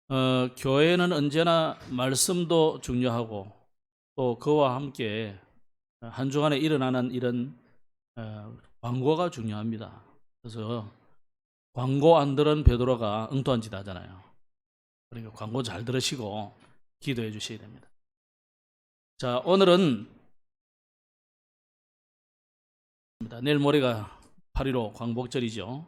교회는 언제나 말씀도 중요하고 또 그와 함께 한 주간에 일어나는 이런 광고가 중요합니다. 그래서 광고 안 들은 베드로가 엉뚱한 짓 하잖아요. 그러니까 광고 잘 들으시고 기도해 주셔야 됩니다. 자, 오늘은 내일 모레가 8.15 광복절이죠.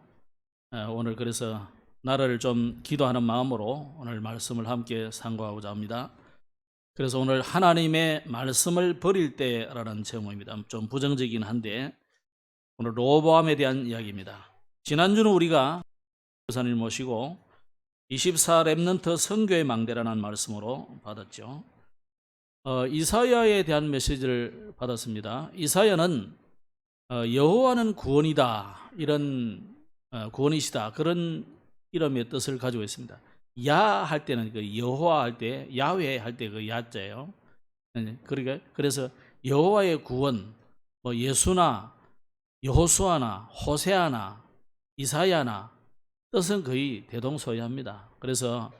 오늘 그래서 나를 좀 기도하는 마음으로 오늘 말씀을 함께 상고하고자 합니다. 그래서 오늘 하나님의 말씀을 버릴 때라는 제목입니다. 좀 부정적이긴 한데 오늘 로보암에 대한 이야기입니다. 지난주는 우리가 교사님 모시고 24 렘넌트 선교의 망대라는 말씀으로 받았죠. 이사야에 대한 메시지를 받았습니다. 이사야는 여호와는 구원이다, 이런 구원이시다, 그런 이름의 뜻을 가지고 있습니다. 야 할 때는 그 여호와 할 때, 야훼 할 때 그 야자예요. 그러니까 그래서 여호와의 구원, 뭐 예수나 여호수아나 호세아나 이사야나 뜻은 거의 대동소이합니다. 그래서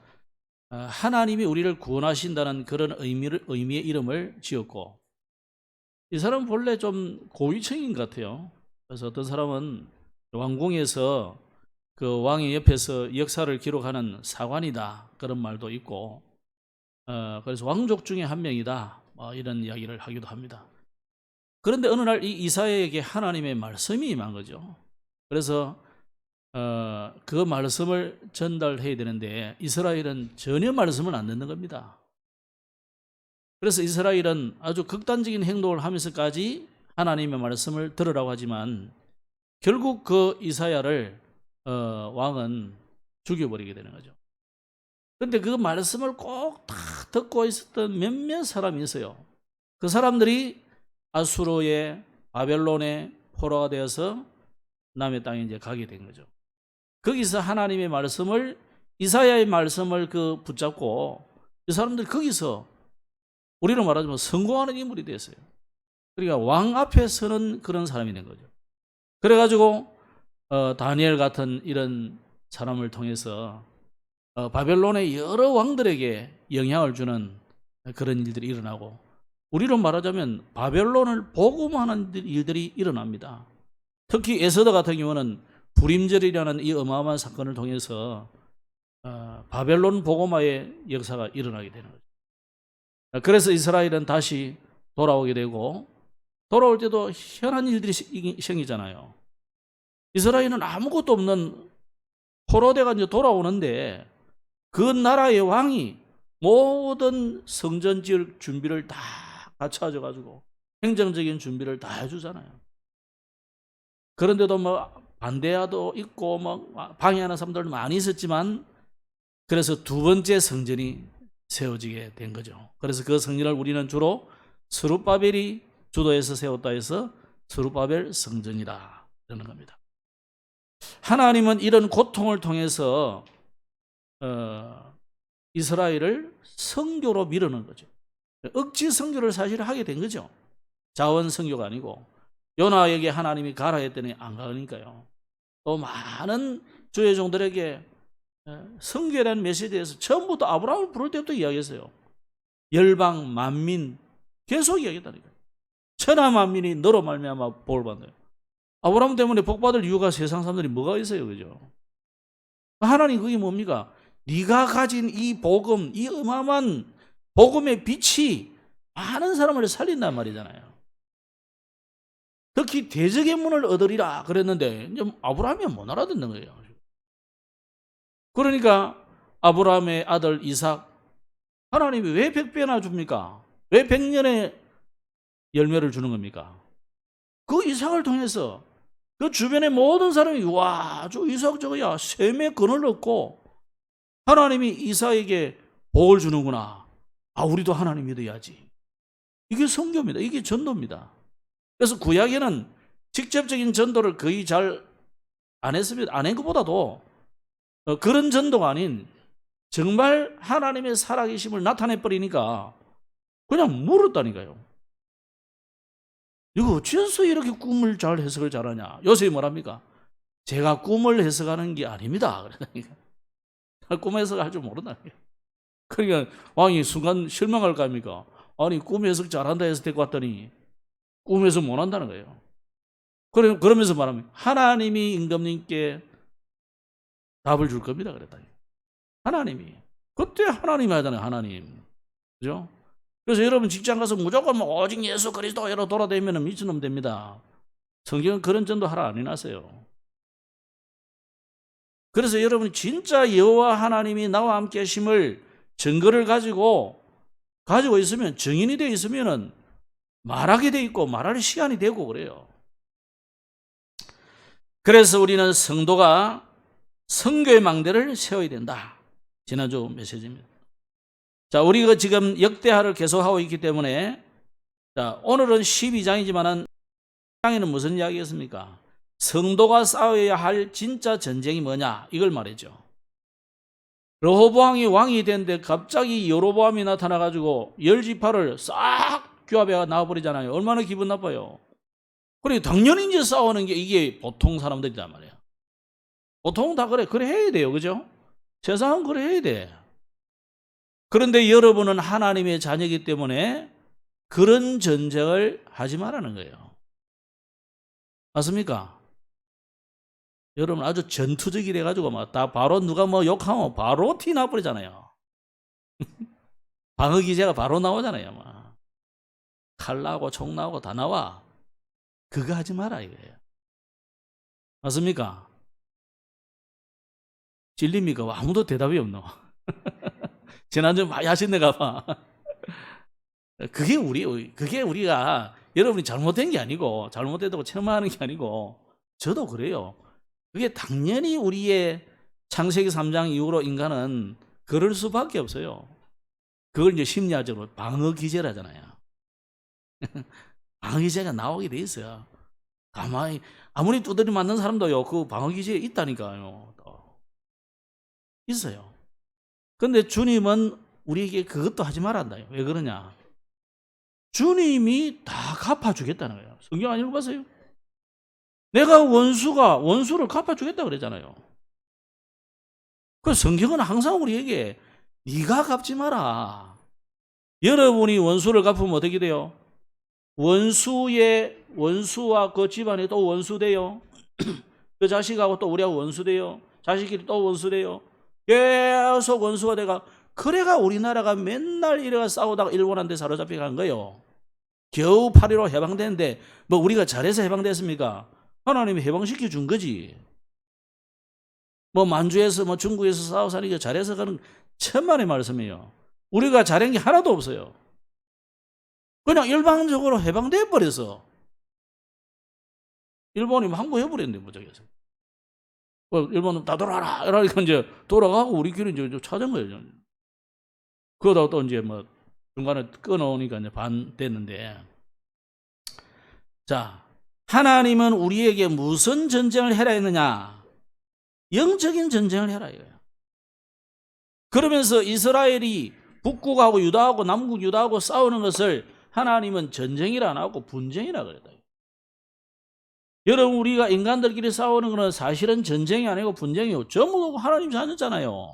하나님이 우리를 구원하신다는 그런 의미의 이름을 지었고, 이 사람은 본래 좀 고위층인 것 같아요. 그래서 어떤 사람은 왕궁에서 그 왕의 옆에서 역사를 기록하는 사관이다, 그런 말도 있고, 그래서 왕족 중에 한 명이다, 이런 이야기를 하기도 합니다. 그런데 어느 날 이 이사야에게 하나님의 말씀이 임한 거죠. 그래서 그 말씀을 전달해야 되는데 이스라엘은 전혀 말씀을 안 듣는 겁니다. 그래서 이스라엘은 아주 극단적인 행동을 하면서까지 하나님의 말씀을 들으라고 하지만 결국 그 이사야를 왕은 죽여버리게 되는 거죠. 그런데 그 말씀을 꼭 다 듣고 있었던 몇몇 사람이 있어요. 그 사람들이 아수르의 바벨론의 포로가 되어서 남의 땅에 이제 가게 된 거죠. 거기서 하나님의 말씀을, 이사야의 말씀을 붙잡고 이 사람들이 거기서 우리로 말하자면 성공하는 인물이 됐어요. 그러니까 왕 앞에 서는 그런 사람이 된 거죠. 그래가지고 다니엘 같은 이런 사람을 통해서 바벨론의 여러 왕들에게 영향을 주는 그런 일들이 일어나고, 우리로 말하자면 바벨론을 복음하는 일들이 일어납니다. 특히 에스더 같은 경우는 불임절이라는 이 어마어마한 사건을 통해서 바벨론 복음화의 역사가 일어나게 되는 거죠. 그래서 이스라엘은 다시 돌아오게 되고, 돌아올 때도 희한한 일들이 생기잖아요. 이스라엘은 아무것도 없는 포로대가 이제 돌아오는데 그 나라의 왕이 모든 성전 지을 준비를 다 갖춰져 가지고 행정적인 준비를 다 해주잖아요. 그런데도 반대도 있고 방해하는 사람들도 많이 있었지만, 그래서 두 번째 성전이 세워지게 된 거죠. 그래서 그 성전을 우리는 주로 스룹바벨이 주도해서 세웠다 해서 스룹바벨 성전이다, 그러는 겁니다. 하나님은 이런 고통을 통해서 이스라엘을 성교로 밀어넣은 거죠. 억지 성교를 사실 하게 된 거죠. 자원 성교가 아니고. 요나에게 하나님이 가라 했더니 안 가니까요. 또 많은 주의 종들에게 성교에 대한 메시지에서 처음부터 아브라함을 부를 때부터 이야기했어요. 열방 만민 계속 이야기했다니까요. 천하 만민이 너로 말미암아 복을 받나요. 아브라함 때문에 복받을 이유가 세상 사람들이 뭐가 있어요, 그죠? 하나님 그게 뭡니까? 네가 가진 이 복음, 이 어마어마한 복음의 빛이 많은 사람을 살린단 말이잖아요. 특히 대적의 문을 얻으리라 그랬는데 이제 아브라함이 못 알아듣는 거예요. 그러니까 아브라함의 아들 이삭, 하나님이 왜 100배나 줍니까? 왜 100년의 열매를 주는 겁니까? 그 이삭을 통해서 그 주변의 모든 사람이 와, 저 이삭 저거야, 셈의 근을 얻고 하나님이 이삭에게 복을 주는구나. 아, 우리도 하나님 믿어야지. 이게 선교입니다. 이게 전도입니다. 그래서 구약에는 직접적인 전도를 거의 잘 안 했습니다. 안 한 것보다도 그런 전도가 아닌 정말 하나님의 살아계심을 나타내버리니까 그냥 물었다니까요. 이거 어째서 이렇게 꿈을 잘 해석을 잘하냐? 요새 뭐랍니까? 제가 꿈을 해석하는 게 아닙니다. 그러니까 꿈 해석할 줄 모른다. 그러니까 왕이 순간 실망할 거 아닙니까? 아니 꿈 해석 잘한다 해서 데리고 왔더니 꿈 해석 못한다는 거예요. 그러면서 말하면 하나님이 임금님께 답을 줄 겁니다 그랬다. 하나님이. 그때 하나님이 하잖아요. 하나님. 그죠? 그래서 여러분 직장 가서 무조건 뭐 오직 예수 그리스도로 돌아다니면 미친놈 됩니다. 성경은 그런 전도 하라 안 해놨어요. 그래서 여러분이 진짜 여호와 하나님이 나와 함께 하심을 증거를 가지고 있으면, 증인이 되어 있으면은 말하게 돼 있고 말할 시간이 되고 그래요. 그래서 우리는 성도가 선교의 망대를 세워야 된다. 지난주 메시지입니다. 자, 우리가 지금 역대하를 계속하고 있기 때문에, 자, 오늘은 12장이지만은 12장에는 무슨 이야기였습니까? 성도가 싸워야 할 진짜 전쟁이 뭐냐? 이걸 말했죠. 르호보암이 왕이 됐는데 갑자기 여로보암이 나타나가지고 열 지파를 싹 규합해 나와버리잖아요. 얼마나 기분 나빠요. 그래, 당연히 이제 싸우는 게 이게 보통 사람들이란 말이에요. 보통 다 그래 해야 돼요. 그죠? 세상은 그래 해야 돼. 그런데 여러분은 하나님의 자녀이기 때문에 그런 전쟁을 하지 말라는 거예요. 맞습니까? 여러분 아주 전투적이 돼가지고 막 다 바로 누가 뭐 욕하면 바로 티 나버리잖아요. 방어 기제가 바로 나오잖아요. 막 칼 나오고 총 나오고 다 나와. 그거 하지 마라 이거예요. 맞습니까? 진리입니까? 아무도 대답이 없노. 지난주 많이 하신데가 봐. 그게 우리가 여러분이 잘못된 게 아니고 잘못됐다고 체험하는 게 아니고 저도 그래요. 그게 당연히 우리의 창세기 3장 이후로 인간은 그럴 수밖에 없어요. 그걸 이제 심리학적으로 방어 기제라잖아요. 방어 기제가 나오게 돼 있어요. 가만히 아무리 두드려 맞는 사람도요 그 방어 기제에 있다니까요. 있어요. 근데 주님은 우리에게 그것도 하지 말란다요. 왜 그러냐? 주님이 다 갚아주겠다는 거예요. 성경 안 읽어봤어요? 내가 원수를 갚아주겠다 그랬잖아요. 그 성경은 항상 우리에게 네가 갚지 마라. 여러분이 원수를 갚으면 어떻게 돼요? 원수와 그 집안에 또 원수돼요. 그 자식하고 또 우리하고 원수돼요. 자식끼리 또 원수돼요. 계속 원수가 돼가. 그래가 우리나라가 맨날 이래가 싸우다가 일본한테 사로잡혀 간 거예요. 겨우 8.15 해방되는데 뭐 우리가 잘해서 해방됐습니까? 하나님이 해방시켜 준 거지. 뭐 만주에서 뭐 중국에서 싸워 사니까 잘해서 가는 천만의 말씀이에요. 우리가 잘한 게 하나도 없어요. 그냥 일방적으로 해방돼 버려서 일본이 한국 해버렸는데 무적에서. 일본은 다 돌아라 이러니까 이제 돌아가고 우리끼리 이제 찾은 거예요. 그러다가 또 이제 뭐 중간에 끊어오니까 이제 반 됐는데, 자, 하나님은 우리에게 무슨 전쟁을 해라 했느냐? 영적인 전쟁을 해라 이거예요. 그러면서 이스라엘이 북국하고 유다하고 남국 유다하고 싸우는 것을 하나님은 전쟁이라 안 하고 분쟁이라 그랬다. 여러분 우리가 인간들끼리 싸우는 것은 사실은 전쟁이 아니고 분쟁이에요. 전부 하나님 자녀잖아요.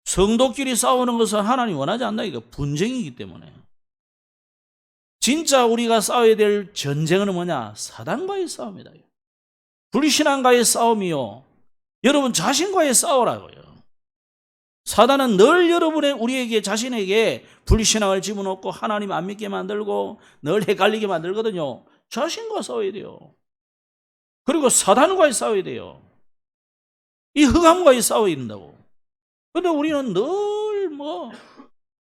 성도끼리 싸우는 것은 하나님 원하지 않나 이거 분쟁이기 때문에. 진짜 우리가 싸워야 될 전쟁은 뭐냐? 사단과의 싸움이다. 불신앙과의 싸움이요. 여러분 자신과의 싸우라고요. 사단은 늘 우리에게 자신에게 불신앙을 집어넣고 하나님 안 믿게 만들고 늘 헷갈리게 만들거든요. 자신과 싸워야 돼요. 그리고 사단과의 싸워야 돼요. 이 흑암과의 싸워야 된다고. 근데 우리는 늘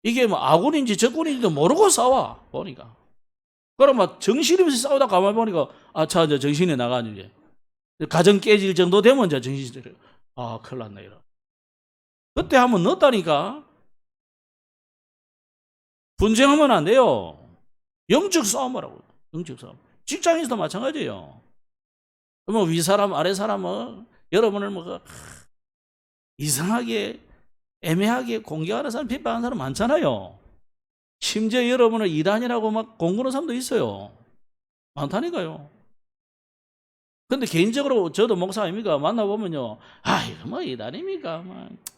이게 아군인지 적군인지도 모르고 싸워 보니까. 그럼 정신이 없이 싸우다 가만히 보니까 이제 정신이 나가지 이제 가정 깨질 정도 되면 이제 정신이 큰일 났네 이러. 그때 한번 넣었다니까. 분쟁하면 안 돼요. 영적 싸움하라고. 영적 싸움. 직장에서도 마찬가지예요. 위사람 아래사람 여러분을 이상하게 애매하게 공격하는 사람 비판하는 사람 많잖아요. 심지어 여러분을 이단이라고 공부하는 사람도 있어요. 많다니까요. 근데 개인적으로 저도 목사 아닙니까? 만나보면요. 이거 이단입니까?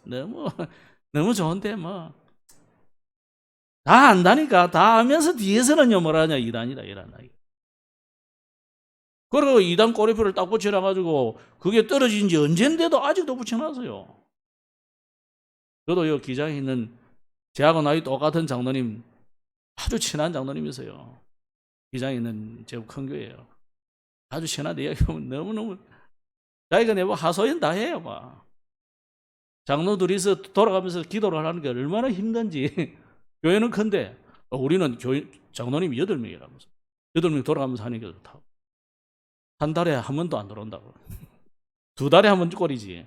너무 너무 좋은데 뭐 다 안다니까. 다 알면서 뒤에서는요 뭐라 하냐, 이단이다 이란다. 그리고 이단 꼬리표를 딱 붙여놔가지고 그게 떨어진 지 언젠데도 아직도 붙여놨어요. 저도 요 기장에 있는 제하고 나이 똑같은 장로님, 아주 친한 장로님이세요. 기장에 있는 제법 큰 교회예요. 아주 친한 이야기하면 너무너무 자기가 내가 하소연 다 해요. 막. 장로 둘이서 돌아가면서 기도를 하는 게 얼마나 힘든지. 교회는 큰데 우리는 교회 장로님이 8명이라면서 8명 돌아가면서 하는 게 좋다고. 한 달에 한 번도 안 들어온다고. 2달에 한 번 꼴이지.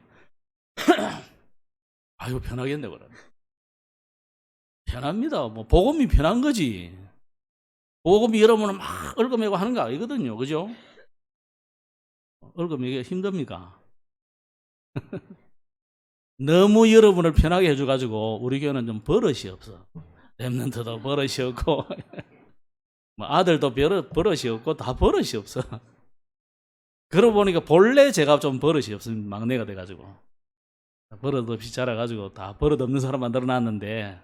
아유 편하겠네 그러네. 편합니다. 뭐 복음이 편한 거지. 복음이 여러분은 막 얽어매고 하는 거 아니거든요. 그죠? 얽어매기가 힘듭니까? 너무 여러분을 편하게 해줘가지고 우리 교회는 좀 버릇이 없어. 렘넌트도 버릇이 없고 뭐 아들도 버릇이 없고 다 버릇이 없어. 그러고 보니까 본래 제가 좀 버릇이 없으면 막내가 돼가지고 버릇 없이 자라가지고 다 버릇 없는 사람 만들어놨는데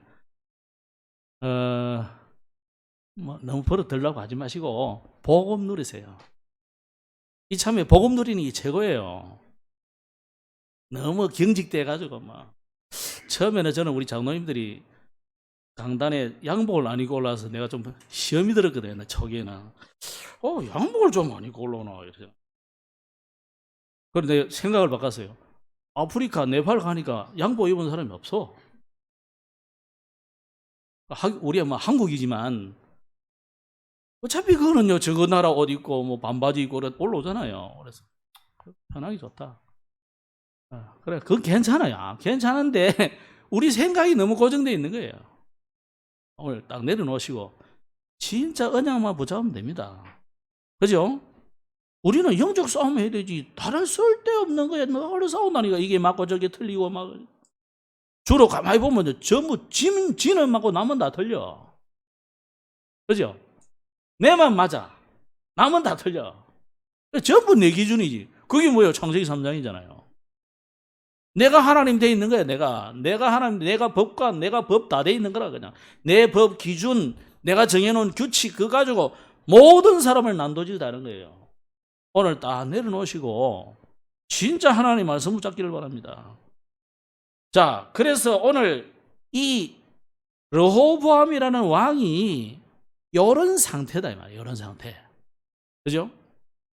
뭐 너무 버릇 들라고 하지 마시고 복음 누리세요. 이참에 복음 누리는 게 최고예요. 너무 경직돼가지고 막 처음에는 저는 우리 장로님들이 강단에 양복을 안 입고 올라와서 내가 좀 시험이 들었거든요. 초기에는 양복을 좀 안 입고 올라오나 이래서. 그런데 생각을 바꿨어요. 아프리카 네팔 가니까 양복 입은 사람이 없어. 우리가 뭐 한국이지만 어차피 그거는요 저거 나라 옷 입고 뭐 반바지 입고 올라오잖아요. 그래서 편하기 좋다. 그래 그건 괜찮아요. 괜찮은데 우리 생각이 너무 고정되어 있는 거예요. 오늘 딱 내려놓으시고 진짜 언약만 붙잡으면 됩니다. 그죠? 우리는 영적 싸움 해야 되지. 다른 쓸데없는 거에 너를 싸운다니까. 이게 맞고 저게 틀리고 막. 주로 가만히 보면 전부 지는 맞고 남은 다 틀려. 그죠? 내만 맞아. 남은 다 틀려. 전부 내 기준이지. 그게 뭐예요? 창세기 3장이잖아요. 내가 하나님 돼 있는 거야. 내가 하나님, 내가 법관, 내가 법 다 돼 있는 거라 그냥. 내 법 기준, 내가 정해놓은 규칙 그거 가지고 모든 사람을 난도질다는 거예요. 오늘 딱 내려놓으시고 진짜 하나님 말씀 붙잡기를 바랍니다. 자, 그래서 오늘 이 르호보암이라는 왕이 이런 상태다 이 말이에요. 이런 상태. 그죠?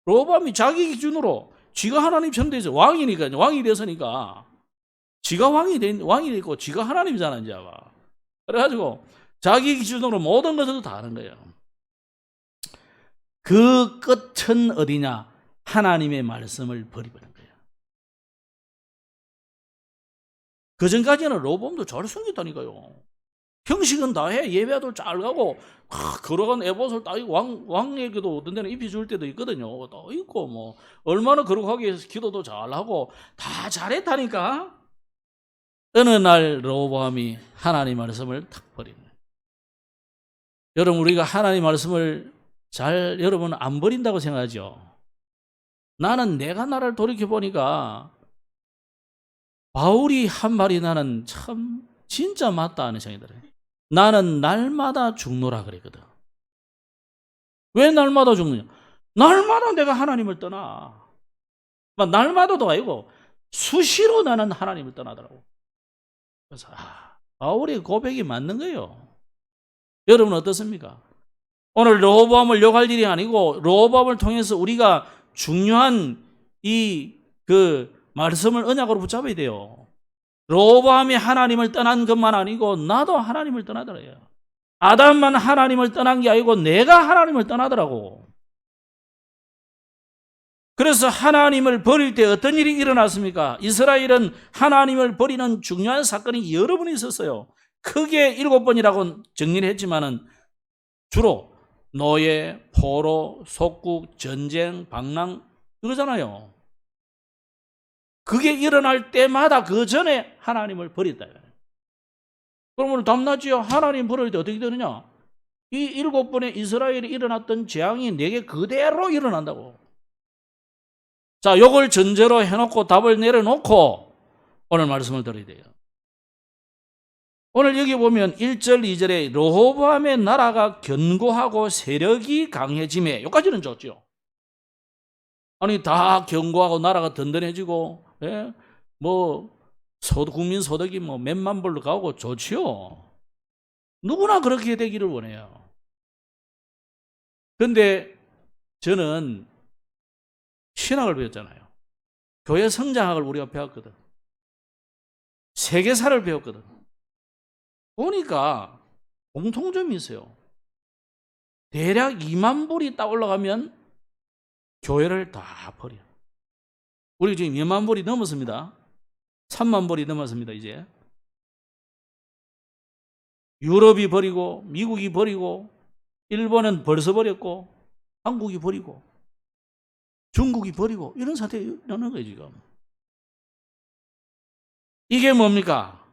르호보암이 자기 기준으로 지가 하나님 편대에서 왕이니까 왕이 됐으니까 지가 왕이 되고 지가 하나님이잖아 이제. 그래가지고 자기 기준으로 모든 것을 다 하는 거예요. 그 끝은 어디냐? 하나님의 말씀을 버리버린 거예요. 그 전까지는 르호보암도 잘 숨겼다니까요. 형식은 다 해. 예배도 잘 가고 걸어간 에봇을 딱 왕에게도 어떤 데는 입혀줄 때도 있거든요. 다 있고 뭐 얼마나 거룩하게 해서 기도도 잘하고 다 잘했다니까. 어느 날 르호보암이 하나님 말씀을 탁 버리는 거예요. 여러분 우리가 하나님 말씀을 여러분 안 버린다고 생각하죠. 나는 내가 나를 돌이켜보니까 바울이 한 말이 나는 참 진짜 맞다 하는 생각이 들어요. 나는 날마다 죽노라 그랬거든. 왜 날마다 죽느냐? 날마다 내가 하나님을 떠나. 날마다도 아니고 수시로 나는 하나님을 떠나더라고. 그래서 바울의 고백이 맞는 거예요. 여러분 어떻습니까? 오늘 르호보암을 욕할 일이 아니고 르호보암을 통해서 우리가 중요한 그 말씀을 언약으로 붙잡아야 돼요. 르호보암이 하나님을 떠난 것만 아니고 나도 하나님을 떠나더래요. 아담만 하나님을 떠난 게 아니고 내가 하나님을 떠나더라고. 그래서 하나님을 버릴 때 어떤 일이 일어났습니까? 이스라엘은 하나님을 버리는 중요한 사건이 여러 번 있었어요. 크게 7번이라고 정리를 했지만은 주로 노예, 포로, 속국, 전쟁, 방랑 그거잖아요. 그게 일어날 때마다 그 전에 하나님을 버렸다. 그러면 답나지요. 하나님 버릴 때 어떻게 되느냐? 이 7번의 이스라엘이 일어났던 재앙이 내게 그대로 일어난다고. 자, 요걸 전제로 해놓고 답을 내려놓고 오늘 말씀을 드려야 돼요. 오늘 여기 보면 1절 2절에 르호보암의 나라가 견고하고 세력이 강해짐에, 여기까지는 좋죠. 아니 다 견고하고 나라가 든든해지고, 예? 뭐 국민 소득이 뭐 몇만 불로 가고 좋지요. 누구나 그렇게 되기를 원해요. 그런데 저는 신학을 배웠잖아요. 교회 성장학을 우리가 배웠거든. 세계사를 배웠거든. 보니까 공통점이 있어요. 대략 2만 불이 딱 올라가면 교회를 다 버려. 우리 지금 2만 불이 넘었습니다. 3만 불이 넘었습니다. 이제 유럽이 버리고 미국이 버리고 일본은 벌써 버렸고 한국이 버리고 중국이 버리고 이런 사태가 일어나는 거예요 지금. 이게 뭡니까?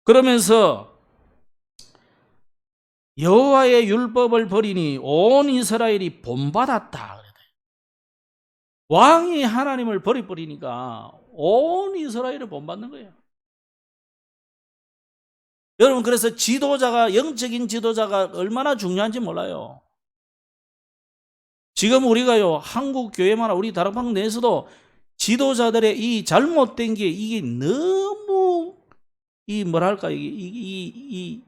그러면서 여호와의 율법을 버리니 온 이스라엘이 본받았다. 왕이 하나님을 버리니까 온 이스라엘을 본받는 거예요. 여러분, 그래서 지도자가, 영적인 지도자가 얼마나 중요한지 몰라요. 지금 우리가요, 한국 교회마다 우리 다락방 내에서도 지도자들의 이 잘못된 게 이게 너무 뭐랄까, 이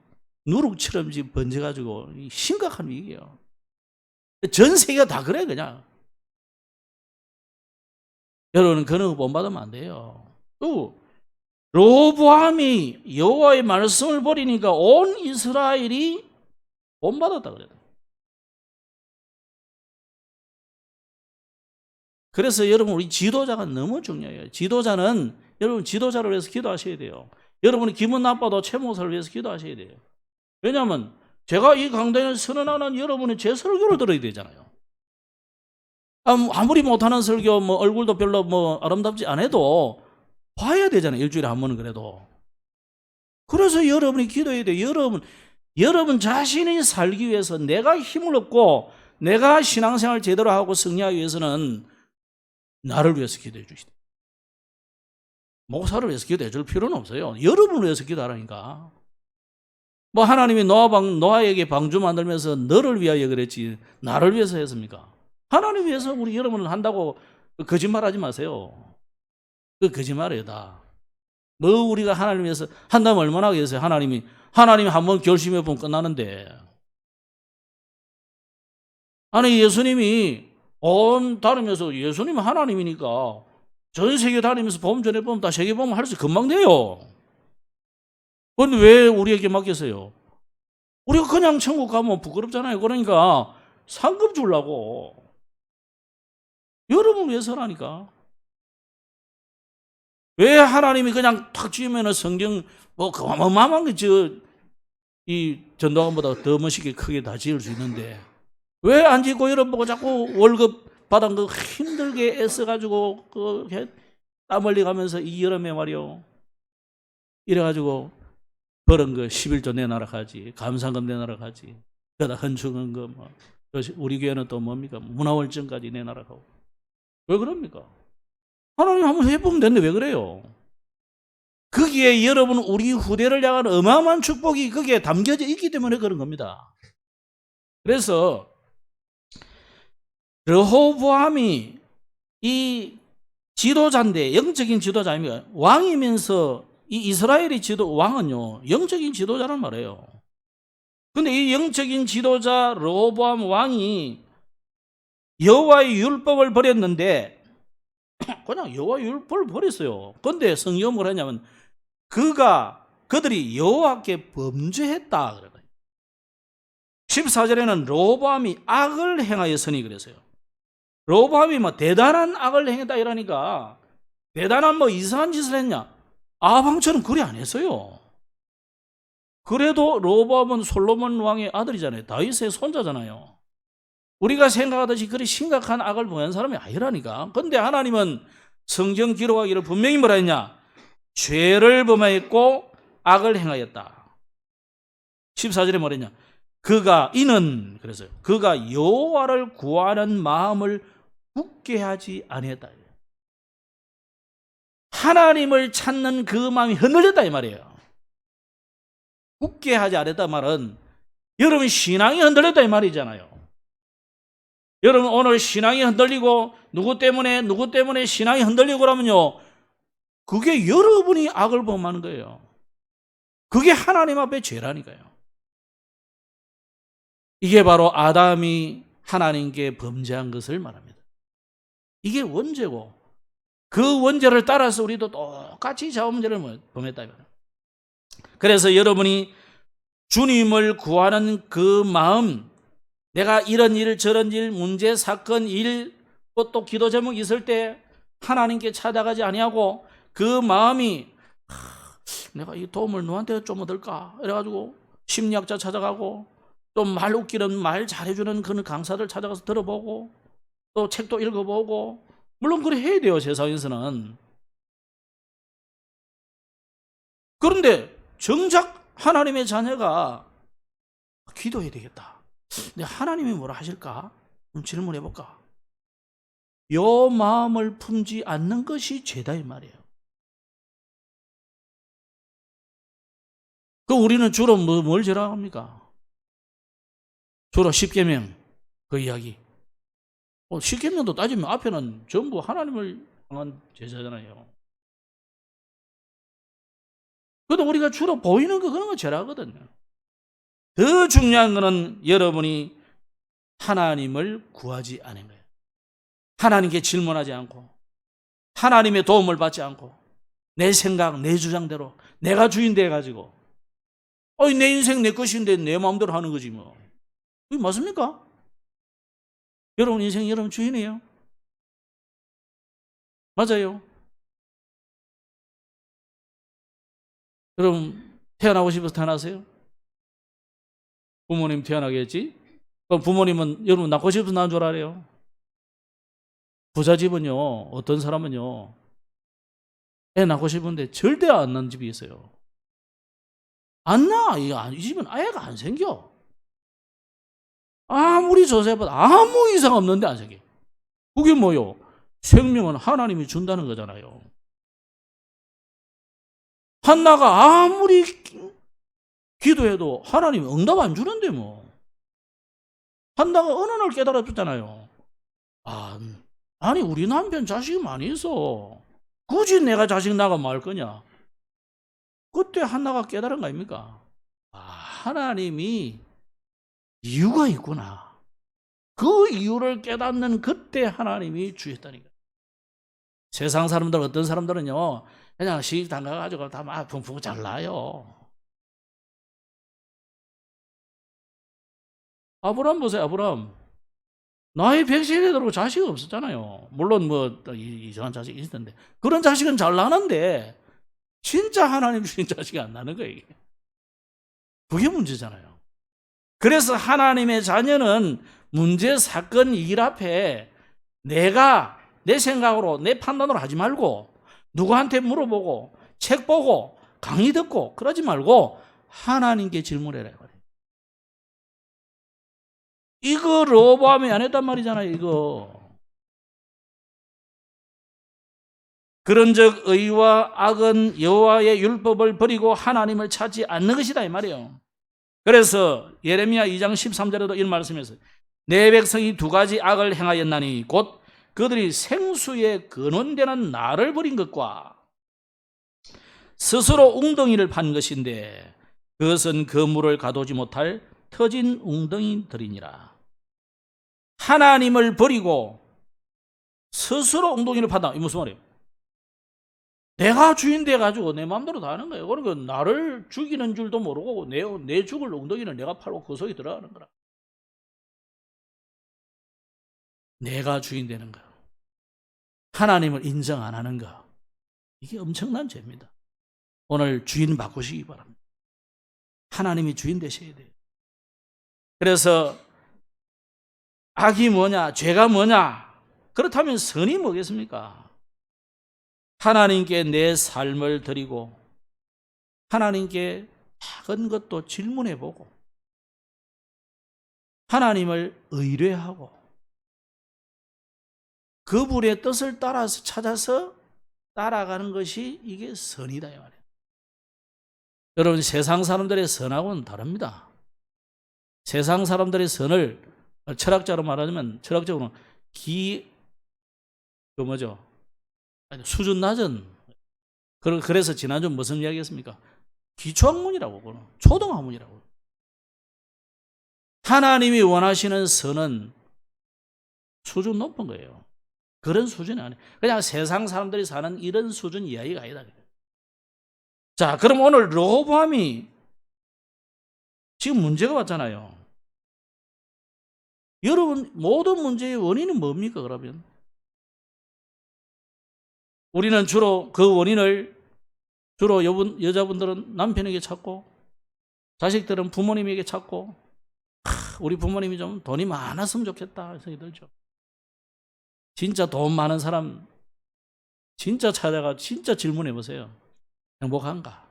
누룩처럼 지금 번져가지고 심각한 위기예요. 전 세계가 다 그래, 그냥. 여러분, 그런 거 본받으면 안 돼요. 또, 르호보암이 여호와의 말씀을 버리니까 온 이스라엘이 본받았다 그래요. 그래서 여러분, 우리 지도자가 너무 중요해요. 지도자는, 여러분, 지도자를 위해서 기도하셔야 돼요. 여러분이 기분 나빠도 최 목사를 위해서 기도하셔야 돼요. 왜냐하면 제가 이 강단을 선언하는 여러분이 제 설교를 들어야 되잖아요. 아무리 못하는 설교, 뭐 얼굴도 별로 뭐 아름답지 않아도 봐야 되잖아요. 일주일에 한 번은 그래도. 그래서 여러분이 기도해야 돼요. 여러분 자신이 살기 위해서 내가 힘을 얻고 내가 신앙생활 제대로 하고 승리하기 위해서는 나를 위해서 기도해 주시다. 목사를 위해서 기도해 줄 필요는 없어요. 여러분을 위해서 기도하라니까. 뭐 하나님이 노아에게 방주 만들면서 너를 위하여 그랬지 나를 위해서 했습니까? 하나님 위해서 우리 여러분을 한다고 거짓말하지 마세요. 그 거짓말이에요 다. 뭐 우리가 하나님 위해서 한다면 얼마나 하겠어요. 하나님이 한번 결심해 보면 끝나는데. 아니 예수님이 온 다니면서, 예수님은 하나님이니까 전 세계 다니면서 복음 전해보면 다 세계 복음 할 수 금방 돼요. 그런데 왜 우리에게 맡겼어요? 우리가 그냥 천국 가면 부끄럽잖아요. 그러니까 상급 주려고. 여러분 위해서라니까. 왜 하나님이 그냥 탁 주면은 성경 뭐 어마어마한 게 이 전도관보다 더 멋있게 크게 다 지을 수 있는데 왜 안 짓고 여러분 보고 자꾸 월급 받은 거 힘들게 애써가지고 땀 흘리 가면서 이 여름에 말이요. 이래가지고 벌은 거 11조 내놔라 가지, 감사금 내놔라 가지, 그러다 헌축한 거 뭐. 우리 교회는 또 뭡니까? 문화월정까지 내놔라 하고. 왜 그럽니까? 하나님 한번 해보면 되는데 왜 그래요? 거기에 여러분 우리 후대를 향한 어마어마한 축복이 거기에 담겨져 있기 때문에 그런 겁니다. 그래서 르호보암이 이 지도자인데, 영적인 지도자입니다. 왕이면서 이 이스라엘의 왕은요 영적인 지도자란 말이에요. 근데 이 영적인 지도자 르호보암 왕이 여호와의 율법을 버렸는데 그냥 여호와의 율법을 버렸어요. 근데 성경은 뭐라 하냐면 그들이 여호와께 범죄했다 그래요. 14절에는 르호보암이 악을 행하였으니 그랬어요. 르호보암이 뭐 대단한 악을 행했다 이러니까 대단한 뭐 이상한 짓을 했냐? 아방처럼 그래 안 했어요. 그래도 르호보암은 솔로몬 왕의 아들이잖아요. 다윗의 손자잖아요. 우리가 생각하듯이 그리 심각한 악을 범한 사람이 아니라니까. 근데 하나님은 성경 기록하기를 분명히 뭐라 했냐? 죄를 범하였고 악을 행하였다. 14절에 뭐랬냐? 그랬어요. 그가 여호와를 구하는 마음을 굳게 하지 아니했다. 하나님을 찾는 그 마음이 흔들렸다 이 말이에요. 굳게 하지 않았단 말은 여러분 신앙이 흔들렸다 이 말이잖아요. 여러분 오늘 신앙이 흔들리고 누구 때문에 신앙이 흔들리고 그러면요, 그게 여러분이 악을 범하는 거예요. 그게 하나님 앞에 죄라니까요. 이게 바로 아담이 하나님께 범죄한 것을 말합니다. 이게 원죄고 그 원죄를 따라서 우리도 똑같이 자범죄를 범했다. 그래서 여러분이 주님을 구하는 그 마음, 내가 이런 일 저런 일 문제 사건 일 또 기도 제목이 있을 때 하나님께 찾아가지 아니하고 그 마음이 내가 이 도움을 누구한테 좀 얻을까 이래가지고 심리학자 찾아가고 또 말 웃기는 말 잘해주는 그런 강사들 찾아가서 들어보고 또 책도 읽어보고, 물론 그래 해야 돼요 세상에서는. 그런데 정작 하나님의 자녀가 기도해야 되겠다, 근데 하나님이 뭐라 하실까 질문해 볼까, 요 마음을 품지 않는 것이 죄다 이 말이에요. 그 우리는 주로 뭘 죄라고 합니까? 주로 십계명 그 이야기. 십계명도 따지면 앞에는 전부 하나님을 향한 제사잖아요. 그래도 우리가 주로 보이는 거 그런 거 죄라거든요. 더 중요한 거는 여러분이 하나님을 구하지 않은 거예요. 하나님께 질문하지 않고 하나님의 도움을 받지 않고 내 생각 내 주장대로 내가 주인 돼가지고 내 인생 내 것인데 내 마음대로 하는 거지 뭐. 이게 맞습니까? 여러분 인생 여러분 주인이에요. 맞아요. 여러분 태어나고 싶어서 태어나세요? 부모님 태어나겠지? 그럼 부모님은 여러분 낳고 싶어서 낳은 줄 알아요? 부자 집은요, 어떤 사람은요 애 낳고 싶은데 절대 안 낳는 집이 있어요. 안 낳아. 이 집은 애가 안 생겨. 아무리 조사해봐도 아무 이상 없는데 안 생겨. 그게 뭐요? 생명은 하나님이 준다는 거잖아요. 한나가 아무리 기도해도 하나님이 응답 안 주는데 뭐. 한나가 어느 날 깨달았잖아요. 아니 우리 남편 자식이 많이 있어. 굳이 내가 자식 낳아 뭐 할 거냐. 그때 한나가 깨달은 거 아닙니까? 하나님이 이유가 있구나. 그 이유를 깨닫는 그때 하나님이 주셨다니까. 세상 사람들 어떤 사람들은요 그냥 시집 담가가지고 다 막 붕붕 잘나요. 아브람 보세요. 아브람 나이 100세에 들고 자식이 없었잖아요. 물론 뭐 이상한 자식이 있었는데 그런 자식은 잘 나는데 진짜 하나님 주신 자식이 안 나는 거예요. 이게. 그게 문제잖아요. 그래서 하나님의 자녀는 문제 사건 일 앞에 내가 내 생각으로 내 판단으로 하지 말고 누구한테 물어보고 책 보고 강의 듣고 그러지 말고 하나님께 질문해라. 이거 로보암이 안 했단 말이잖아요. 이거. 그런즉 의와 악은 여호와의 율법을 버리고 하나님을 찾지 않는 것이다 이 말이에요. 그래서 예레미야 2장 13절에도 이런 말씀에서 내 백성이 두 가지 악을 행하였나니 곧 그들이 생수에 근원되는 나를 버린 것과 스스로 웅덩이를 판 것인데 그것은 그 물을 가두지 못할 터진 웅덩이들이니라. 하나님을 버리고 스스로 웅덩이를 판다. 이 무슨 말이에요? 내가 주인 돼가지고 내 마음대로 다 하는 거예요. 그러니까 나를 죽이는 줄도 모르고 내 죽을 웅덩이를 내가 팔고 그 속에 들어가는 거라. 내가 주인 되는 거. 하나님을 인정 안 하는 거. 이게 엄청난 죄입니다. 오늘 주인 바꾸시기 바랍니다. 하나님이 주인 되셔야 돼요. 그래서 악이 뭐냐, 죄가 뭐냐, 그렇다면 선이 뭐겠습니까? 하나님께 내 삶을 드리고 하나님께 작은 것도 질문해보고 하나님을 의뢰하고 그분의 뜻을 따라서 찾아서 따라가는 것이 이게 선이다 이 말이에요. 여러분, 세상 사람들의 선하고는 다릅니다. 세상 사람들의 선을 철학자로 말하자면, 철학적으로는 수준 낮은, 그래서 지난주 무슨 이야기 했습니까? 기초학문이라고, 그거는 초등학문이라고. 하나님이 원하시는 선은 수준 높은 거예요. 그런 수준이 아니에요. 그냥 세상 사람들이 사는 이런 수준 이야기가 아니다. 자, 그럼 오늘 르호보암이 지금 문제가 왔잖아요. 여러분, 모든 문제의 원인은 뭡니까, 그러면? 우리는 주로 그 원인을 여자분들은 남편에게 찾고, 자식들은 부모님에게 찾고, 우리 부모님이 좀 돈이 많았으면 좋겠다 생각이 들죠. 진짜 돈 많은 사람 진짜 찾아가 진짜 질문해 보세요. 행복한가?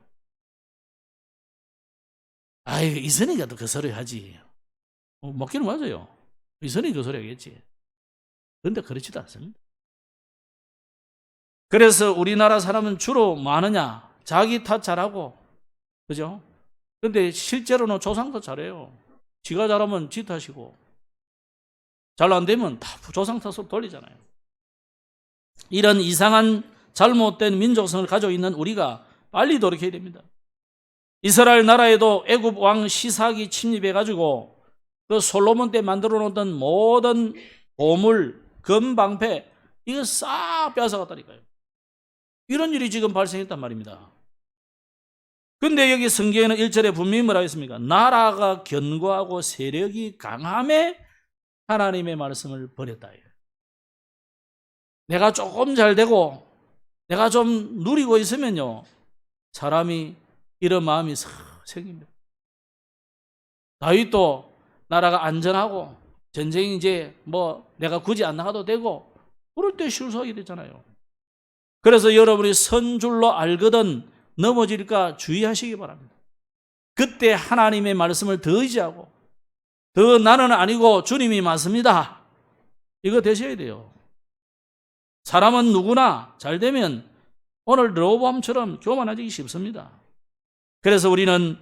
아이, 이선이가 또 그 소리 하지. 먹기는 맞아요. 이선이 그 소리 하겠지. 그런데 그렇지도 않습니다. 그래서 우리나라 사람은 주로 뭐 하느냐? 자기 탓 잘하고, 그죠? 근데 실제로는 조상도 잘해요. 지가 잘하면 지 탓이고, 잘 안 되면 다 조상 탓으로 돌리잖아요. 이런 이상한 잘못된 민족성을 가지고 있는 우리가 빨리 돌이켜야 됩니다. 이스라엘 나라에도 애굽 왕 시삭이 침입해가지고 그 솔로몬 때 만들어 놓던 모든 보물, 금방패 이거 싹 빼앗아갔다니까요. 이런 일이 지금 발생했단 말입니다. 근데 여기 성경에는 1절에 분명히 뭐라고 했습니까? 나라가 견고하고 세력이 강함에 하나님의 말씀을 버렸다. 내가 조금 잘 되고 내가 좀 누리고 있으면요, 사람이 이런 마음이 생깁니다. 다윗도 나라가 안전하고 전쟁이 이제 뭐 내가 굳이 안 나가도 되고 그럴 때 실수하게 되잖아요. 그래서 여러분이 선 줄로 알거든 넘어질까 주의하시기 바랍니다. 그때 하나님의 말씀을 더 의지하고 더 나는 아니고 주님이 맞습니다, 이거 되셔야 돼요. 사람은 누구나 잘 되면 오늘 르호보암처럼 교만해지기 쉽습니다. 그래서 우리는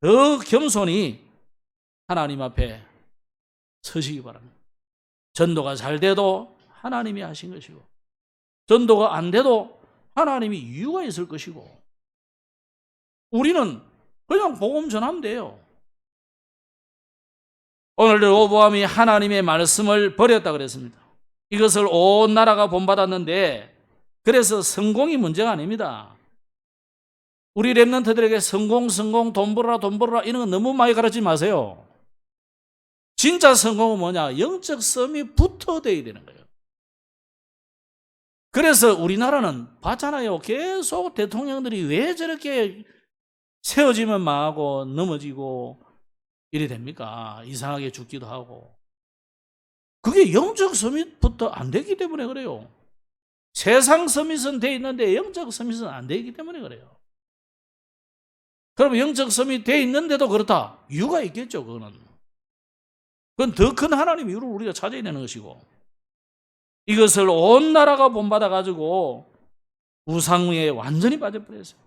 더 겸손히 하나님 앞에 서시기 바랍니다. 전도가 잘 돼도 하나님이 하신 것이고, 전도가 안 돼도 하나님이 이유가 있을 것이고, 우리는 그냥 복음 전하면 돼요. 오늘 르호보암이 하나님의 말씀을 버렸다 그랬습니다. 이것을 온 나라가 본받았는데, 그래서 성공이 문제가 아닙니다. 우리 랩런트들에게 성공, 돈 벌어라 이런 거 너무 많이 가르치지 마세요. 진짜 성공은 뭐냐? 영적 썸이 붙어져야 되는 거예요. 그래서 우리나라는 봤잖아요. 계속 대통령들이 왜 저렇게 세워지면 망하고 넘어지고 이래 됩니까? 이상하게 죽기도 하고. 그게 영적 서밋부터 안 되기 때문에 그래요. 세상 서밋은 돼 있는데 영적 서밋은 안 되기 때문에 그래요. 그럼 영적 서밋 돼 있는데도 그렇다. 이유가 있겠죠, 그거는. 그건 더 큰 하나님 이유를 우리가 찾아야 되는 것이고, 이것을 온 나라가 본받아가지고 우상에 완전히 빠져버렸어요.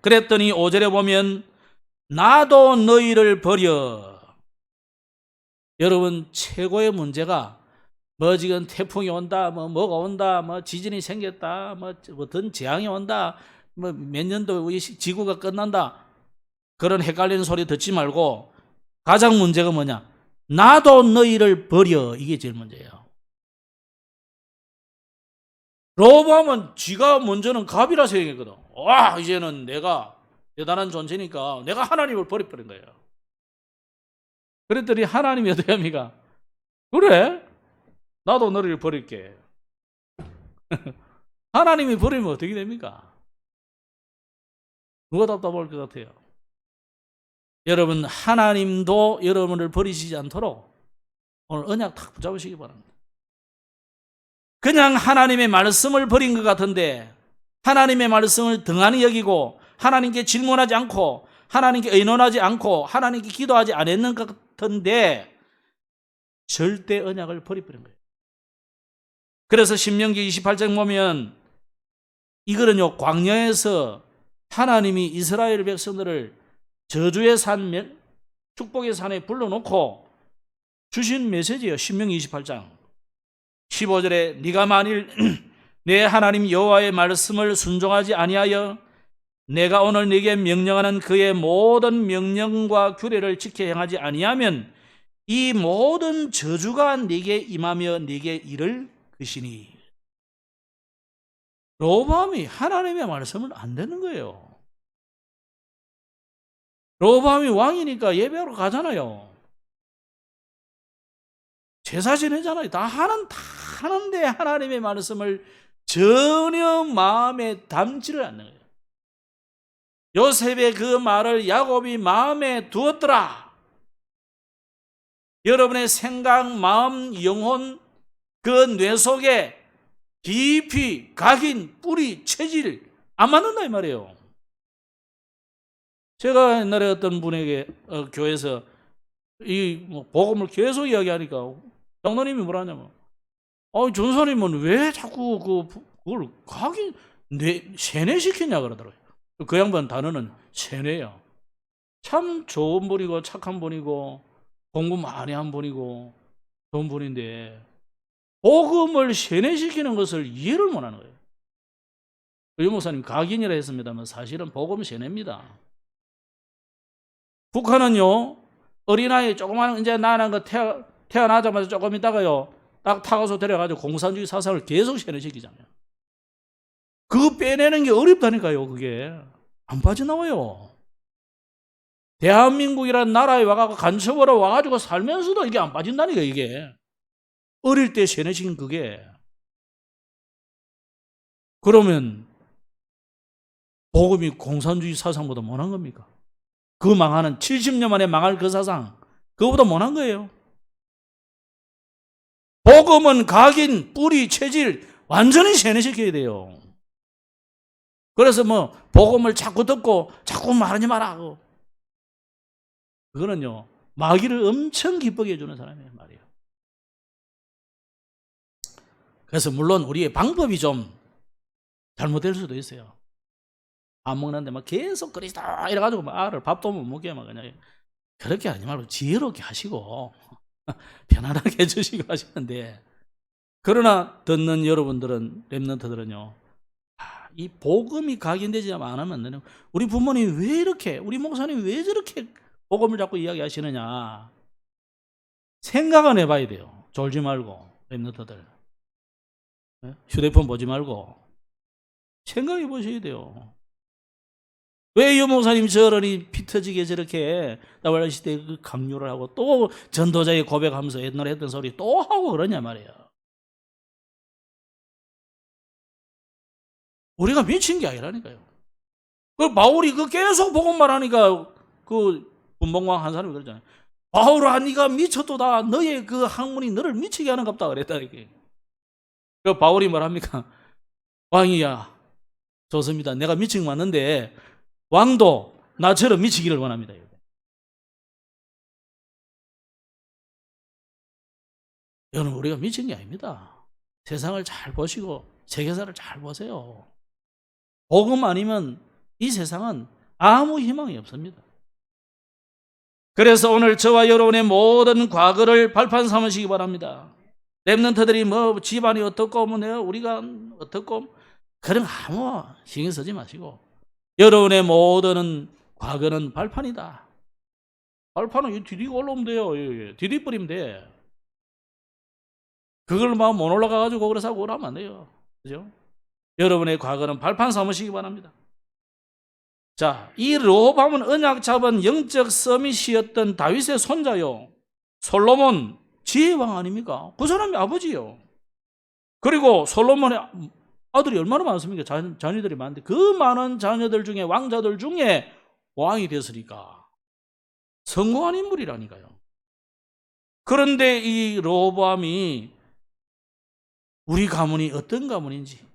그랬더니 5절에 보면 나도 너희를 버려. 여러분, 최고의 문제가 뭐 지금 태풍이 온다, 뭐가 온다, 뭐 지진이 생겼다, 뭐 어떤 재앙이 온다, 뭐 몇 년도 지구가 끝난다, 그런 헷갈리는 소리 듣지 말고 가장 문제가 뭐냐? 나도 너희를 버려. 이게 제일 문제예요. 르호보암은 지가 먼저는 갑이라 생각했거든. 와, 이제는 내가 대단한 존재니까 내가 하나님을 버려버린 거예요. 그랬더니 하나님이 어떻게 합니까? 그래? 나도 너를 버릴게. 하나님이 버리면 어떻게 됩니까? 누가 답답할 것 같아요? 여러분, 하나님도 여러분을 버리시지 않도록 오늘 언약 탁 붙잡으시기 바랍니다. 그냥 하나님의 말씀을 버린 것 같은데, 하나님의 말씀을 등한히 여기고 하나님께 질문하지 않고 하나님께 의논하지 않고 하나님께 기도하지 않았는 것 같은데 절대 언약을 버려버린 거예요. 그래서 신명기 28장 보면 이거는요, 광야에서 하나님이 이스라엘 백성들을 저주의 산, 축복의 산에 불러놓고 주신 메시지예요. 신명기 28장 15절에 네가 만일 내 하나님 여호와의 말씀을 순종하지 아니하여 내가 오늘 네게 명령하는 그의 모든 명령과 규례를 지켜 행하지 아니하면 이 모든 저주가 네게 임하며 네게 이를 것이니. 로보암이 하나님의 말씀을 안 듣는 거예요. 로보암이 왕이니까 예배하러 가잖아요. 제사 지내잖아요. 다 하는데 하나님의 말씀을 전혀 마음에 담지를 않는 거예요. 요셉의 그 말을 야곱이 마음에 두었더라. 여러분의 생각, 마음, 영혼, 그 뇌 속에 깊이 각인, 뿌리, 체질 안 맞는다 이 말이에요. 제가 옛날에 어떤 분에게 교회에서 이 복음을 계속 이야기하니까 장로님이 뭐라 하냐면 전사님은 왜 자꾸 그걸 각인, 세뇌시키냐 그러더라고요. 그 양반 단어는 세뇌야. 참 좋은 분이고 착한 분이고 공부 많이 한 분이고 좋은 분인데 복음을 세뇌시키는 것을 이해를 못하는 거예요. 유 목사님 각인이라 했습니다만 사실은 복음 세뇌입니다. 북한은요 어린아이 조그마한 이제 나는 거 태어나자마자 조금 있다가요 딱 타가서 데려가지고 공산주의 사상을 계속 세뇌시키잖아요. 그거 빼내는 게 어렵다니까요. 그게 안 빠져나와요. 대한민국이라는 나라에 와가지고 간첩으로 와가지고 살면서도 이게 안 빠진다니까. 이게 어릴 때 세뇌시킨 그게. 그러면 복음이 공산주의 사상보다 못한 겁니까? 그 망하는 70년 만에 망할 그 사상 그거보다 못한 거예요. 복음은 각인, 뿌리, 체질 완전히 세뇌시켜야 돼요. 그래서 복음을 자꾸 듣고 자꾸 말하지 마라. 그거는요 마귀를 엄청 기쁘게 해주는 사람이에요 말이에요. 그래서 물론 우리의 방법이 좀 잘못될 수도 있어요. 밥 먹는데 막 계속 그리스도 이래가지고 알을 밥도 못 먹게 막 그냥 그렇게 하지 말고 지혜롭게 하시고 편안하게 해주시고 하시는데, 그러나 듣는 여러분들은 렘넌트들은요 이 복음이 각인되지 않으면 안 되는. 우리 부모님 왜 이렇게, 우리 목사님 왜 저렇게 복음을 자꾸 이야기하시느냐 생각은 해봐야 돼요. 졸지 말고 렘넌트들 휴대폰 보지 말고 생각해 보셔야 돼요. 왜 유 목사님 저러니 피 터지게 저렇게 나발라 시대에 그 강요를 하고 또 전도자의 고백하면서 옛날에 했던 소리 또 하고 그러냐 말이에요. 우리가 미친 게 아니라니까요. 그 바울이 그 계속 복음만 하니까 그 분봉왕 한 사람이 그러잖아요. 바울아 네가 미쳤도다. 너의 그 학문이 너를 미치게 하는갑다 그랬다 이게. 그 바울이 말합니까? 왕이야 좋습니다. 내가 미친 거 맞는데 왕도 나처럼 미치기를 원합니다. 여러분 우리가 미친 게 아닙니다. 세상을 잘 보시고 세계사를 잘 보세요. 복음 아니면 이 세상은 아무 희망이 없습니다. 그래서 오늘 저와 여러분의 모든 과거를 발판 삼으시기 바랍니다. 렘넌트들이 집안이 어떻고 우리가 어떻고 그런 아무 신경 쓰지 마시고 여러분의 모든 과거는 발판이다. 발판은 디디고 올라오면 돼요. 디디버리면 돼. 그걸 막 못 올라가가지고 그래서 하고 그러면 안 돼요. 그죠? 여러분의 과거는 발판 삼으시기 바랍니다. 자, 이 르호보암은 언약 잡은 영적 서밋이었던 다윗의 손자요. 솔로몬 지혜왕 아닙니까? 그 사람이 아버지요. 그리고 솔로몬의 아들이 얼마나 많습니까? 자녀들이 많은데 그 많은 자녀들 중에 왕자들 중에 왕이 됐으니까 성공한 인물이라니까요. 그런데 이 르호보암이 우리 가문이 어떤 가문인지,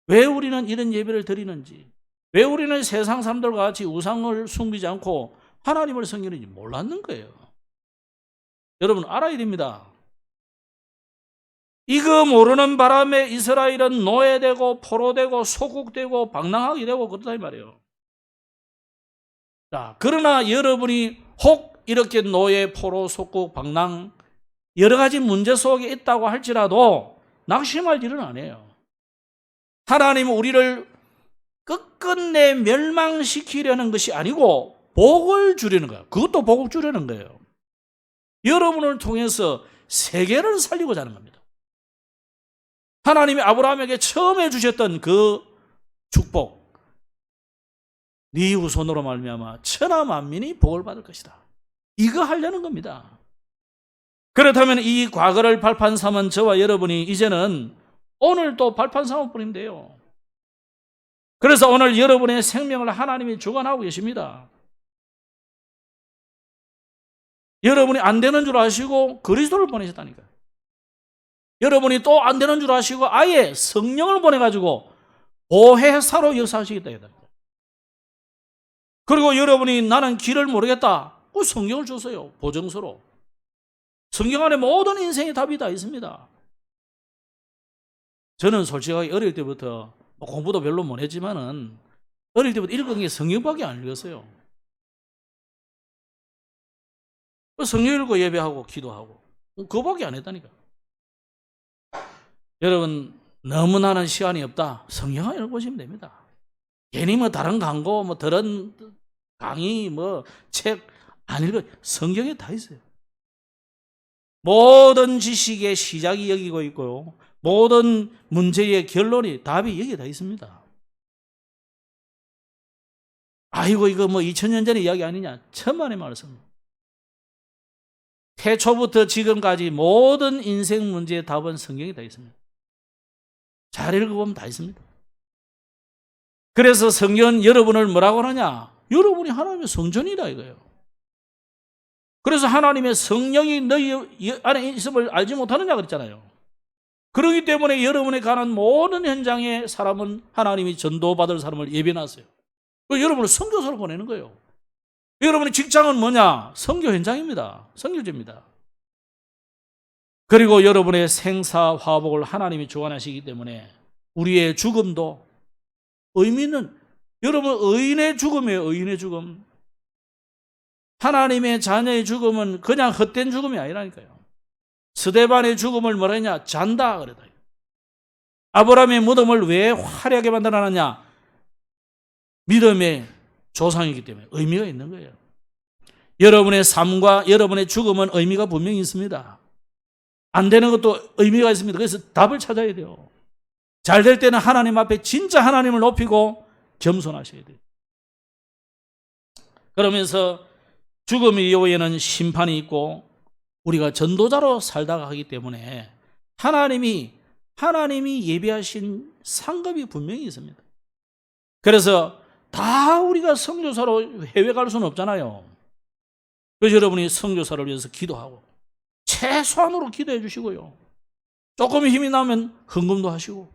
왜 우리는 이런 예배를 드리는지, 왜 우리는 세상 사람들과 같이 우상을 숨기지 않고 하나님을 섬기는지 몰랐는 거예요. 여러분 알아야 됩니다. 이거 모르는 바람에 이스라엘은 노예되고 포로되고 소국되고 방랑하게 되고 그렇다 이 말이에요. 자, 그러나 여러분이 혹 이렇게 노예, 포로, 속국, 방랑 여러 가지 문제 속에 있다고 할지라도 낙심할 일은 아니에요. 하나님은 우리를 끝끝내 멸망시키려는 것이 아니고 복을 주려는 거예요. 그것도 복을 주려는 거예요. 여러분을 통해서 세계를 살리고자 하는 겁니다. 하나님이 아브라함에게 처음에 주셨던 그 축복, 네 후손으로 말미암아 천하 만민이 복을 받을 것이다. 이거 하려는 겁니다. 그렇다면 이 과거를 발판 삼은 저와 여러분이 이제는 오늘 또 발판 삼아 버리면 돼요. 그래서 오늘 여러분의 생명을 하나님이 주관하고 계십니다. 여러분이 안 되는 줄 아시고 그리스도를 보내셨다니까요. 여러분이 또 안 되는 줄 아시고 아예 성령을 보내가지고 보혜사로 역사하시겠다. 그리고 여러분이 나는 길을 모르겠다. 그 성경을 주세요. 보증서로. 성경 안에 모든 인생의 답이 다 있습니다. 저는 솔직하게 어릴 때부터 공부도 별로 못했지만은 어릴 때부터 읽은 게 성경밖에 안 읽었어요. 성경 읽고 예배하고 기도하고 그거밖에 안 했다니까. 여러분 너무 나는 시간이 없다. 성경을 읽어보시면 됩니다. 괜히 뭐 다른 광고, 뭐 다른 강의, 뭐 책 안 읽어. 성경에 다 있어요. 모든 지식의 시작이 여기고 있고요. 모든 문제의 결론이 답이 여기 다 있습니다. 아이고 이거 뭐 2000년 전의 이야기 아니냐. 천만의 말씀. 태초부터 지금까지 모든 인생 문제의 답은 성경에 다 있습니다. 잘 읽어보면 다 있습니다. 그래서 성경 여러분을 뭐라고 하느냐? 여러분이 하나님의 성전이다 이거예요. 그래서 하나님의 성령이 너희 안에 있음을 알지 못하느냐 그랬잖아요. 그렇기 때문에 여러분에 관한 모든 현장의 사람은 하나님이 전도받을 사람을 예배놨어요. 여러분을 선교사로 보내는 거예요. 여러분의 직장은 뭐냐? 선교 현장입니다. 선교지입니다. 그리고 여러분의 생사화복을 하나님이 주관하시기 때문에 우리의 죽음도 의미는 여러분 의인의 죽음이에요. 의인의 죽음. 하나님의 자녀의 죽음은 그냥 헛된 죽음이 아니라니까요. 스데반의 죽음을 뭐라 했냐? 잔다 그러다. 아브라함의 무덤을 왜 화려하게 만들어놨냐? 믿음의 조상이기 때문에 의미가 있는 거예요. 여러분의 삶과 여러분의 죽음은 의미가 분명히 있습니다. 안 되는 것도 의미가 있습니다. 그래서 답을 찾아야 돼요. 잘 될 때는 하나님 앞에 진짜 하나님을 높이고 겸손하셔야 돼요. 그러면서 죽음 이후에는 심판이 있고 우리가 전도자로 살다가 하기 때문에 하나님이 예비하신 상급이 분명히 있습니다. 그래서 다 우리가 선교사로 해외 갈 수는 없잖아요. 그래서 여러분이 선교사를 위해서 기도하고 최소한으로 기도해 주시고요. 조금 힘이 나면 헌금도 하시고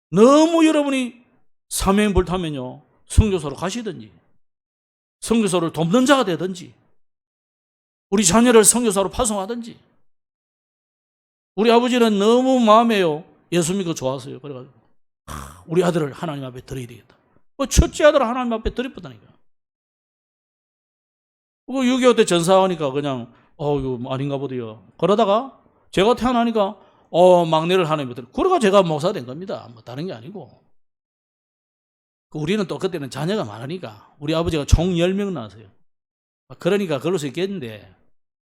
너무 여러분이 사명불타면요 선교사로 가시든지 선교사를 돕는 자가 되든지 우리 자녀를 선교사로 파송하든지 우리 아버지는 너무 마음에요 예수 믿고 좋았어요. 그래가지고 우리 아들을 하나님 앞에 드려야 되겠다. 첫째 아들을 하나님 앞에 드렸다니까. 6.25 때 전사하니까 그냥 이거 아닌가 보대요. 그러다가 제가 태어나니까 막내를 하나님 앞에 그래가 제가 목사 된 겁니다. 뭐 다른 게 아니고. 우리는 또 그때는 자녀가 많으니까 우리 아버지가 총 10명 낳았어요. 그러니까 그럴 수 있겠는데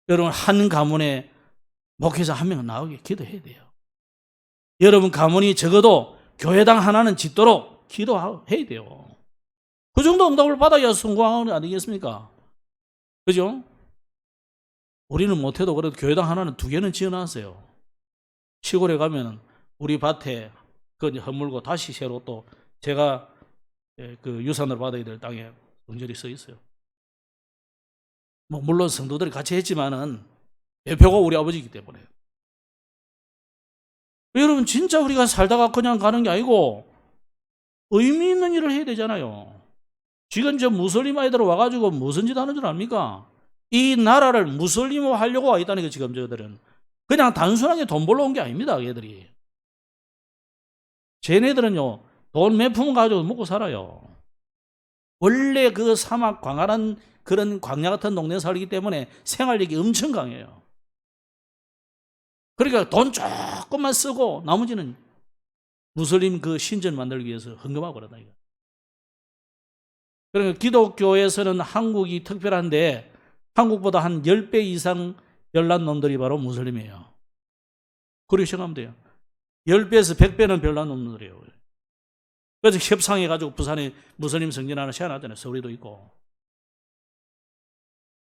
여러분 한 가문에 목회자 한 명은 나오게 기도해야 돼요. 여러분 가문이 적어도 교회당 하나는 짓도록 기도해야 돼요. 그 정도 응답을 받아야 성공하는 거 아니겠습니까? 그죠? 우리는 못해도 그래도 교회당 하나는 2개는 지어놨어요. 시골에 가면 우리 밭에 그 허물고 다시 새로 또 제가 그 유산을 받아야 될 땅에 언저리 써 있어요. 뭐 물론 성도들이 같이 했지만은 대표가 우리 아버지이기 때문에. 여러분 진짜 우리가 살다가 그냥 가는 게 아니고 의미 있는 일을 해야 되잖아요. 지금 저 무슬림 아이들 와가지고 무슨 짓 하는 줄 압니까? 이 나라를 무슬림화 하려고 와 있다는 게 지금 저들은 그냥 단순하게 돈 벌러 온 게 아닙니다. 얘들이. 쟤네들은요 돈 몇 푼 가지고 먹고 살아요. 원래 그 사막 광활한 그런 광야 같은 동네 살기 때문에 생활력이 엄청 강해요. 그러니까 돈 조금만 쓰고 나머지는 무슬림 그 신전 만들기 위해서 헌금하고 그러다 이거. 그러니까 기독교에서는 한국이 특별한데 한국보다 한 10배 이상 별난 놈들이 바로 무슬림이에요. 그렇게 생각하면 돼요. 10배에서 100배는 별난 놈들이에요. 그래서 협상해가지고 부산에 무슬림 성전 하나 세워놨잖아요. 서울에도 있고.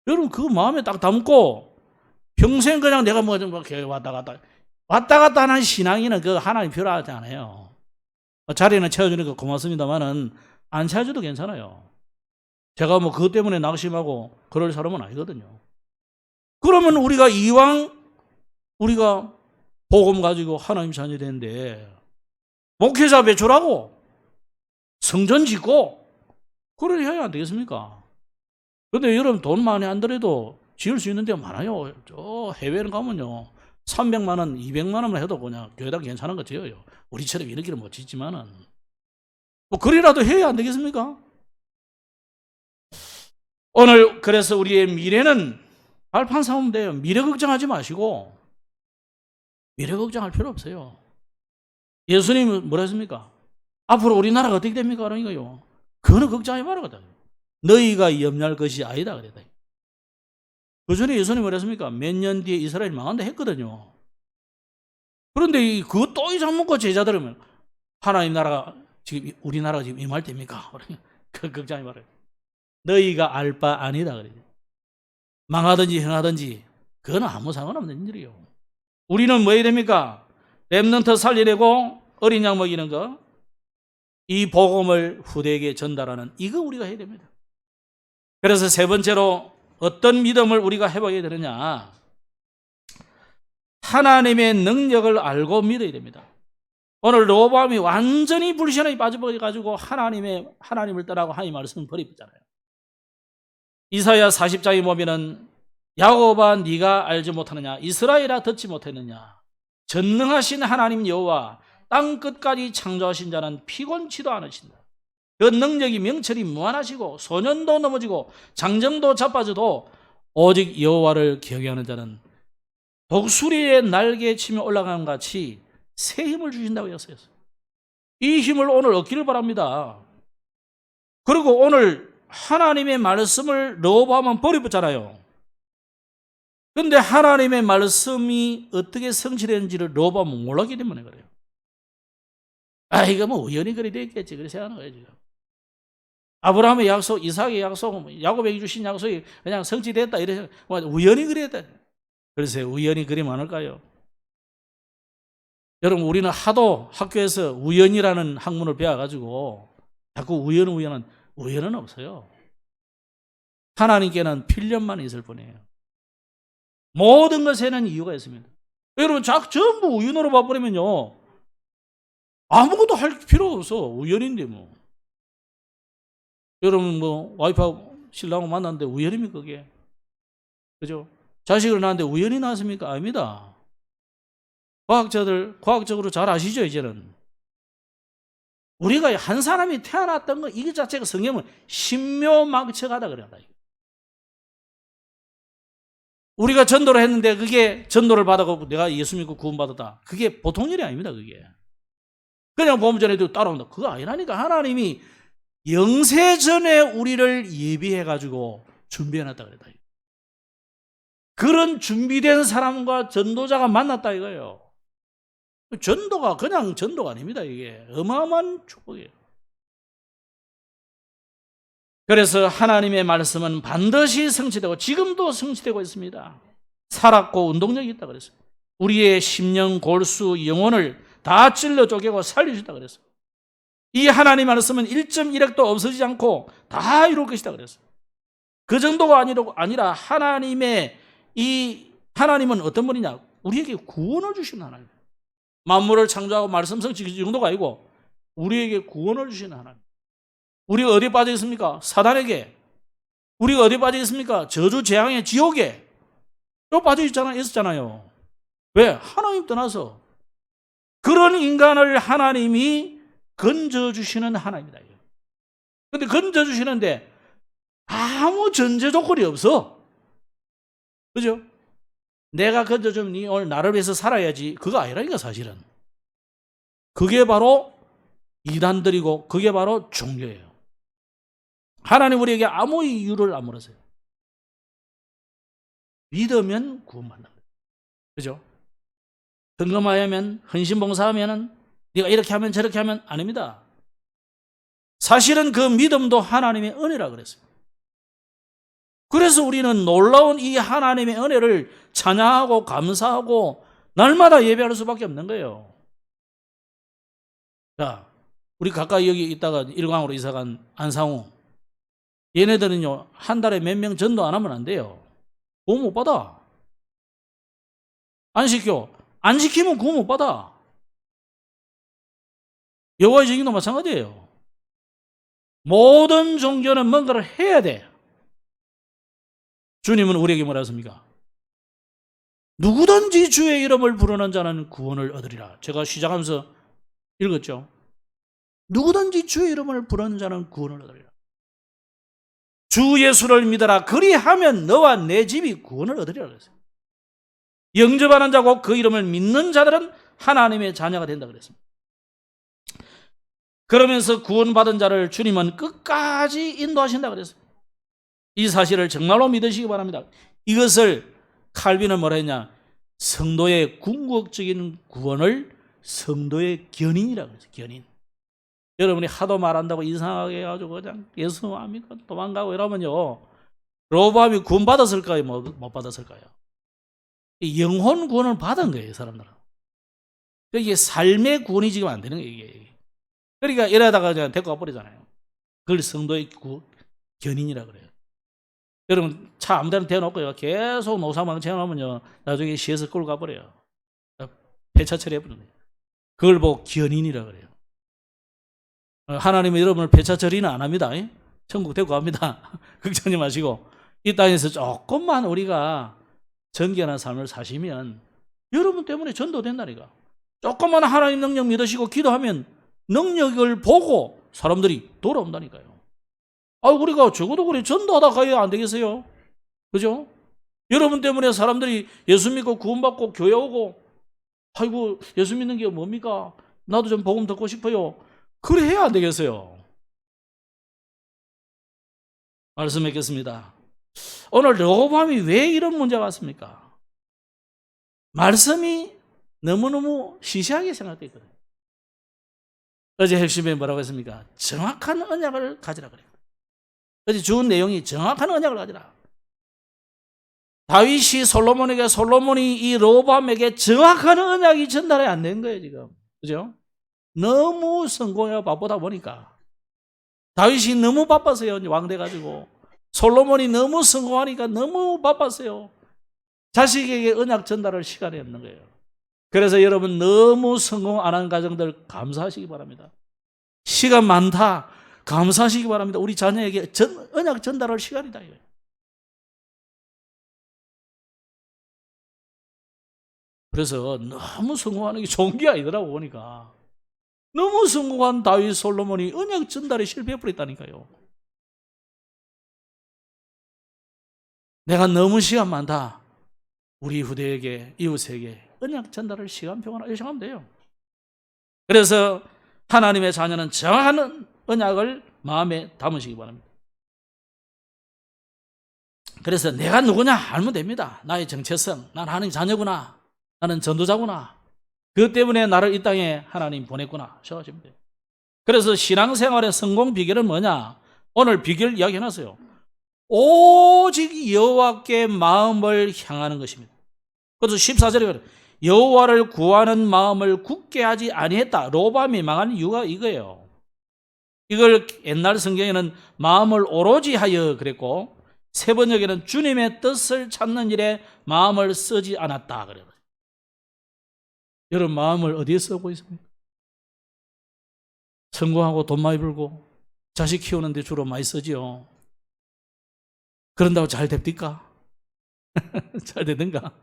여러분 그거 마음에 딱 담고 평생 그냥 내가 뭐 좀 왔다 갔다 하는 신앙인은 그 하나님 필요하지 않아요. 자리는 채워주는 거 고맙습니다만은 안 채워줘도 괜찮아요. 제가 뭐 그것 때문에 낙심하고 그럴 사람은 아니거든요. 그러면 우리가 이왕 우리가 복음 가지고 하나님 자녀 되는데 목회자 배출하고 성전 짓고 그걸 해야 안 되겠습니까? 그런데 여러분 돈 많이 안 들어도 지을 수 있는 데가 많아요. 저 해외를 가면요 300만 원, 200만 원만 해도 그냥 교회당 괜찮은 거 지어요. 우리처럼 이렇게는 못 짓지만은 뭐 그리라도 해야 안 되겠습니까? 오늘 그래서 우리의 미래는 발판 삼으면 돼요. 미래 걱정하지 마시고 미래 걱정할 필요 없어요. 예수님은 뭐라 했습니까? 앞으로 우리나라가 어떻게 됩니까? 그러니까요. 그거는 걱정하지 말아야 돼. 너희가 염려할 것이 아니다 그랬다. 그 전에 예수님이 뭐라 했습니까? 몇 년 뒤에 이스라엘 망한다 했거든요. 그런데 그거 또 이상 묻고 제자들은 하나님 나라가 지금 우리나라가 지금 임할 때입니까? 그 걱정하지 말아요. 너희가 알 바 아니다 그래요. 망하든지 행하든지 그건 아무 상관없는 일이에요. 우리는 뭐 해야 됩니까? 렘넌트 살려내고 어린 양 먹이는 거, 이 복음을 후대에게 전달하는 이거 우리가 해야 됩니다. 그래서 세 번째로 어떤 믿음을 우리가 회복해야 되느냐? 하나님의 능력을 알고 믿어야 됩니다. 오늘 르호보암이 완전히 불신에 빠져버려가지고 하나님을 떠나고 하나님 말씀을 버리잖아요. 이사야 40장에 보면은 야곱아 네가 알지 못하느냐, 이스라엘아 듣지 못했느냐, 전능하신 하나님 여호와 땅 끝까지 창조하신 자는 피곤치도 않으신다. 그 능력이 명철이 무한하시고 소년도 넘어지고 장정도 자빠져도 오직 여호와를 경외하는 자는 독수리의 날개 치며 올라가는 같이 새 힘을 주신다고 했어요. 이 힘을 오늘 얻기를 바랍니다. 그리고 오늘 하나님의 말씀을 르호보암은 버려봤잖아요. 그런데 하나님의 말씀이 어떻게 성취되는지를 르호보암은 몰랐기 때문에 그래요. 아, 이거 뭐 우연히 그리 됐겠지. 그래서 하는 거예요, 지금. 아브라함의 약속, 이삭의 약속, 야곱에게 주신 약속이 그냥 성취됐다. 이래서 우연히 그랬다. 그래서 우연히 그리 많을까요? 여러분, 우리는 하도 학교에서 우연이라는 학문을 배워가지고 자꾸 우연은 없어요. 하나님께는 필연만 있을 뿐이에요. 모든 것에는 이유가 있습니다. 여러분, 전부 우연으로 봐버리면요. 아무것도 할 필요 없어. 우연인데 뭐. 여러분 뭐 와이프하고 신랑하고 만났는데 우연입니까 그게? 그죠? 자식을 낳았는데 우연히 낳았습니까? 아닙니다. 과학적으로 잘 아시죠 이제는. 우리가 한 사람이 태어났던 거 이게 자체가 성경은 신묘막측하다 그런다. 우리가 전도를 했는데 그게 전도를 받아고 내가 예수 믿고 구원받았다. 그게 보통 일이 아닙니다 그게. 그냥 보험 전에도 따라온다. 그거 아니라니까. 하나님이 영세 전에 우리를 예비해가지고 준비해놨다 그랬다. 그런 준비된 사람과 전도자가 만났다 이거예요. 전도가 그냥 전도가 아닙니다. 이게 어마어마한 축복이에요. 그래서 하나님의 말씀은 반드시 성취되고 지금도 성취되고 있습니다. 살았고 운동력이 있다 그랬어요. 우리의 심령, 골수, 영혼을 다 찔러 쪼개고 살려주셨다 그랬어요. 이 하나님 말씀은 1.1핵도 없어지지 않고 다 이룰 것이다 그랬어요. 그 정도가 아니라 하나님은 어떤 분이냐? 우리에게 구원을 주시는 하나님. 만물을 창조하고 말씀 성취 그 정도가 아니고 우리에게 구원을 주시는 하나님. 우리가 어디에 빠져 있습니까? 사단에게. 우리가 어디에 빠져 있습니까? 저주 재앙의 지옥에. 또 빠져 있었잖아요. 왜? 하나님 떠나서. 그런 인간을 하나님이 건져주시는 하나님이다. 근데 건져주시는데 아무 전제 조건이 없어. 그죠? 내가 건져주면 니 오늘 나를 위해서 살아야지. 그거 아니라니까, 사실은. 그게 바로 이단들이고, 그게 바로 종교예요. 하나님 우리에게 아무 이유를 안 물으세요. 믿으면 구원받는 거예요. 그죠? 헌금하면, 헌신봉사하면, 네가 이렇게 하면 저렇게 하면 아닙니다. 사실은 그 믿음도 하나님의 은혜라 그랬어요. 그래서 우리는 놀라운 이 하나님의 은혜를 찬양하고 감사하고 날마다 예배할 수밖에 없는 거예요. 자, 우리 가까이 여기 있다가 일광으로 이사간 안상우, 얘네들은요 한 달에 몇 명 전도 안 하면 안 돼요. 구원 못 받아. 안 시켜. 안 시키면 구원 못 받아. 여호와의 증인도 마찬가지예요. 모든 종교는 뭔가를 해야 돼. 주님은 우리에게 뭐라 했습니까? 누구든지 주의 이름을 부르는 자는 구원을 얻으리라. 제가 시작하면서 읽었죠. 누구든지 주의 이름을 부르는 자는 구원을 얻으리라. 주 예수를 믿어라. 그리하면 너와 내 집이 구원을 얻으리라 그랬어요. 영접하는 자고 그 이름을 믿는 자들은 하나님의 자녀가 된다 그랬습니다. 그러면서 구원받은 자를 주님은 끝까지 인도하신다 그랬어요. 이 사실을 정말로 믿으시기 바랍니다. 이것을 칼빈은 뭐라 했냐? 성도의 궁극적인 구원을 성도의 견인이라고 했어요. 견인. 여러분이 하도 말한다고 이상하게 해가지고 그냥 예수 안 믿고 도망가고 이러면요, 로보암이 구원 받았을까요? 못 받았을까요? 영혼 구원을 받은 거예요, 사람들은. 이게 삶의 구원이 지금 안 되는 거예요, 이게. 그러니까 이러다가 그냥 데리고 가버리잖아요. 그걸 성도의 견인이라 그래요. 여러분 차 아무 데나 대놓고요 계속 노상방치해놓으면요 나중에 시에서 끌고 가버려요. 폐차 처리해버리는 거예요. 그걸 보고 견인이라 그래요. 하나님은 여러분을 폐차 처리는 안 합니다. 천국 데리고 갑니다. 걱정하지 마시고 이 땅에서 조금만 우리가 정결한 삶을 사시면 여러분 때문에 전도된다니까. 조금만 하나님 능력 믿으시고 기도하면 능력을 보고 사람들이 돌아온다니까요. 우리가 적어도 그래 전도하다 가야 안 되겠어요? 그죠? 여러분 때문에 사람들이 예수 믿고 구원받고 교회 오고, 아이고 예수 믿는 게 뭡니까? 나도 좀 복음 듣고 싶어요. 그래 해야 안 되겠어요? 말씀했겠습니다. 오늘 르호보암이 왜 이런 문제가 왔습니까? 말씀이 너무너무 시시하게 생각됐거든요. 어제 핵심에 뭐라고 했습니까? 정확한 언약을 가지라 그래요. 어제 주은 내용이 정확한 언약을 가지라. 다윗이 솔로몬이 이 르호보암에게 정확한 언약이 전달이 안 된 거예요, 지금. 그죠? 너무 성공해가 바쁘다 보니까. 다윗이 너무 바빴어요, 왕돼 가지고. 솔로몬이 너무 성공하니까 너무 바빴어요. 자식에게 언약 전달할 시간이 없는 거예요. 그래서 여러분 너무 성공 안 한 가정들 감사하시기 바랍니다. 시간 많다. 감사하시기 바랍니다. 우리 자녀에게 언약 전달할 시간이다. 이거예요. 그래서 너무 성공하는 게 좋은 게 아니더라고 보니까. 너무 성공한 다윗 솔로몬이 언약 전달에 실패해버렸다니까요. 내가 너무 시간 많다. 우리 후대에게 이웃에게 언약 전달할 시간표가 요청하면 돼요. 그래서 하나님의 자녀는 정확한 언약을 마음에 담으시기 바랍니다. 그래서 내가 누구냐 알면 됩니다. 나의 정체성, 난 하나님 자녀구나, 나는 전도자구나, 그것 때문에 나를 이 땅에 하나님 보냈구나 생각하시면 돼요. 그래서 신앙생활의 성공 비결은 뭐냐? 오늘 비결 이야기해놨어요. 오직 여호와께 마음을 향하는 것입니다. 그래서 14절에 그래요. 여호와를 구하는 마음을 굳게 하지 아니했다. 르호보암이 망한 이유가 이거예요. 이걸 옛날 성경에는 마음을 오로지 하여 그랬고, 세 번역에는 주님의 뜻을 찾는 일에 마음을 쓰지 않았다 그래요. 여러분 마음을 어디에 쓰고 있습니까? 성공하고 돈 많이 벌고 자식 키우는 데 주로 많이 쓰지요. 그런다고 잘 됩니까? 잘 되든가?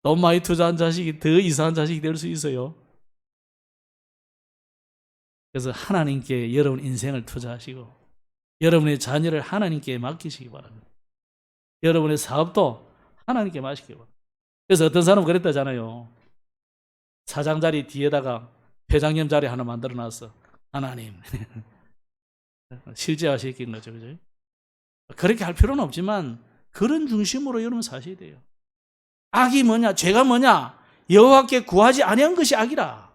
돈 많이 투자한 자식이 더 이상한 자식이 될 수 있어요. 그래서 하나님께 여러분 인생을 투자하시고 여러분의 자녀를 하나님께 맡기시기 바랍니다. 여러분의 사업도 하나님께 맡기기 바랍니다. 그래서 어떤 사람은 그랬다잖아요. 사장 자리 뒤에다가 회장님 자리 하나 만들어 놨어. 하나님. 실제화시킨 거죠. 그죠? 그렇게 할 필요는 없지만 그런 중심으로 여러분 사셔야 돼요. 악이 뭐냐? 죄가 뭐냐? 여호와께 구하지 아니한 것이 악이라.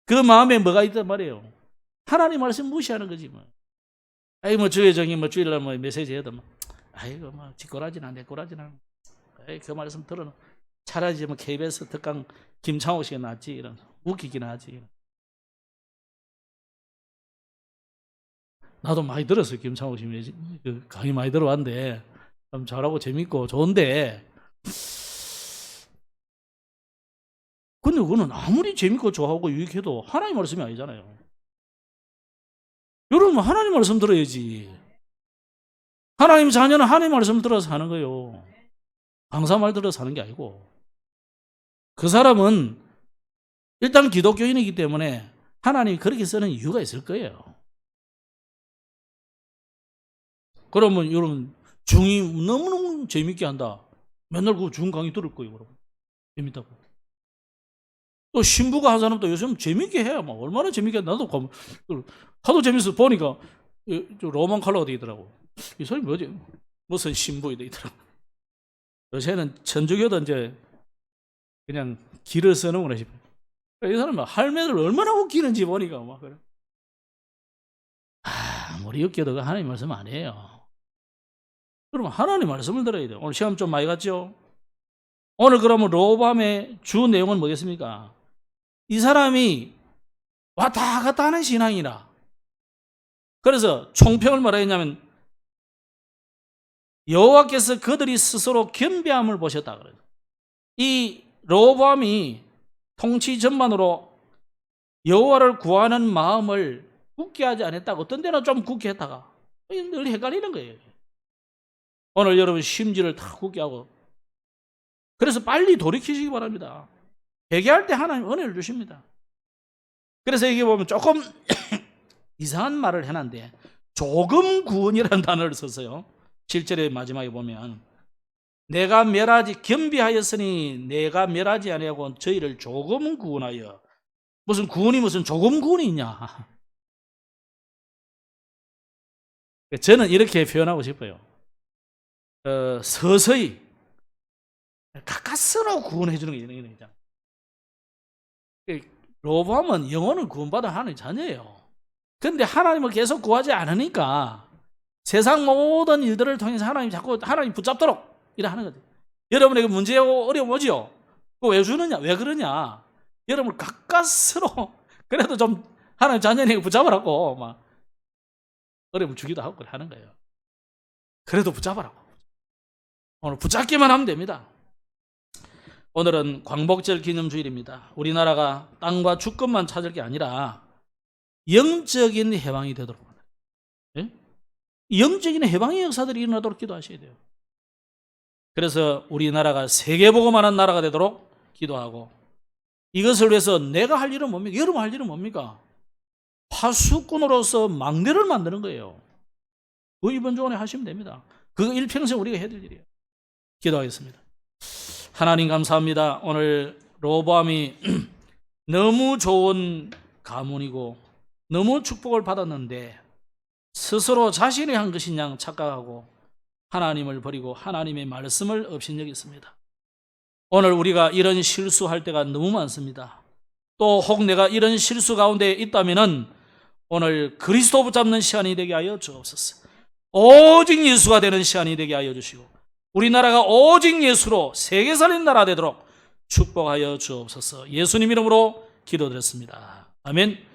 그 마음에 뭐가 있단 말이에요? 하나님 말씀 무시하는 거지 뭐. 아이 뭐 주의 정이 뭐 주일날 뭐 메시지 해도 뭐 아이고 뭐 뒷꼬라지나 내꼬라지나 에이 그 말씀 들어는 차라리 뭐 KBS 특강 김창호 씨가 낫지 이런 웃기긴 하지. 나도 많이 들었어요. 김창호 씨 그 강의 많이 들어왔는데 참 잘하고 재밌고 좋은데 근데 그거는 아무리 재밌고 좋아하고 유익해도 하나님 말씀이 아니잖아요. 여러분 하나님 말씀 들어야지. 하나님 자녀는 하나님 말씀 들어서 사는 거예요. 강사 말 들어서 사는 게 아니고. 그 사람은 일단 기독교인이기 때문에 하나님이 그렇게 쓰는 이유가 있을 거예요. 그러면 여러분 중이 너무너무 재밌게 한다. 맨날 그 중 강의 들을 거예요. 여러분. 재밌다고. 또 신부가 한 사람도 요즘 재밌게 해요. 막 얼마나 재밌게 나도 하도 재밌어 보니까 로만 컬러가 돼 있더라고. 이 사람이 뭐지? 무슨 신부이 돼 있더라고. 요새는 천주교도 이제 그냥 길을 써놓으라 싶어요. 이 사람은 할매들 얼마나 웃기는지 보니까 막 그래. 아무리 웃겨도 하나님 말씀 안 해요. 그러면 하나님 말씀을 들어야 돼요. 오늘 시험 좀 많이 갔죠? 오늘 그러면 로밤의 주 내용은 뭐겠습니까? 이 사람이 왔다 갔다 하는 신앙이라. 그래서 총평을 뭐라 했냐면 여호와께서 그들이 스스로 겸비함을 보셨다 그래요. 이 로보암이 통치 전반으로 여호와를 구하는 마음을 굳게 하지 않았다고. 어떤 데는 좀 굳게 했다가 늘 헷갈리는 거예요. 오늘 여러분 심지를 다 굳게 하고 그래서 빨리 돌이키시기 바랍니다. 회개할 때 하나님 은혜를 주십니다. 그래서 여기 보면 조금 이상한 말을 해놨는데 조금 구원이라는 단어를 썼어요. 7절의 마지막에 보면 내가 멸하지 겸비하였으니 내가 멸하지 아니하고 저희를 조금 구원하여. 무슨 구원이 무슨 조금 구원이 있냐. 저는 이렇게 표현하고 싶어요. 서서히 가까스로 구원해 주는 게 이런 거잖아. 로보암은 영혼을 구원받은 하나님의 자녀예요. 그런데 하나님을 계속 구하지 않으니까 세상 모든 일들을 통해서 하나님 붙잡도록 이래 하는 거죠. 여러분에게 문제고 어려움 오지요? 그거 왜 주느냐? 왜 그러냐? 여러분을 가까스로 그래도 좀 하나님 자녀에게 붙잡으라고 막 어려움을 주기도 하고 그래 하는 거예요. 그래도 붙잡으라고. 오늘 붙잡기만 하면 됩니다. 오늘은 광복절 기념주일입니다. 우리나라가 땅과 주권만 찾을 게 아니라 영적인 해방이 되도록 예? 영적인 해방의 역사들이 일어나도록 기도하셔야 돼요. 그래서 우리나라가 세계복음하는 나라가 되도록 기도하고 이것을 위해서 내가 할 일은 뭡니까? 여러분 할 일은 뭡니까? 파수꾼으로서 막내를 만드는 거예요. 그 이번 주간에 하시면 됩니다. 그거 일평생 우리가 해야 될 일이에요. 기도하겠습니다. 하나님 감사합니다. 오늘 로보암이 너무 좋은 가문이고 너무 축복을 받았는데 스스로 자신이 한 것인 양 착각하고 하나님을 버리고 하나님의 말씀을 업신여겼습니다. 오늘 우리가 이런 실수할 때가 너무 많습니다. 또 혹 내가 이런 실수 가운데 있다면 오늘 그리스도 붙잡는 시간이 되게 하여 주옵소서. 오직 예수가 되는 시간이 되게 하여 주시고 우리나라가 오직 예수로 세계 살린 나라 되도록 축복하여 주옵소서. 예수님 이름으로 기도드렸습니다. 아멘.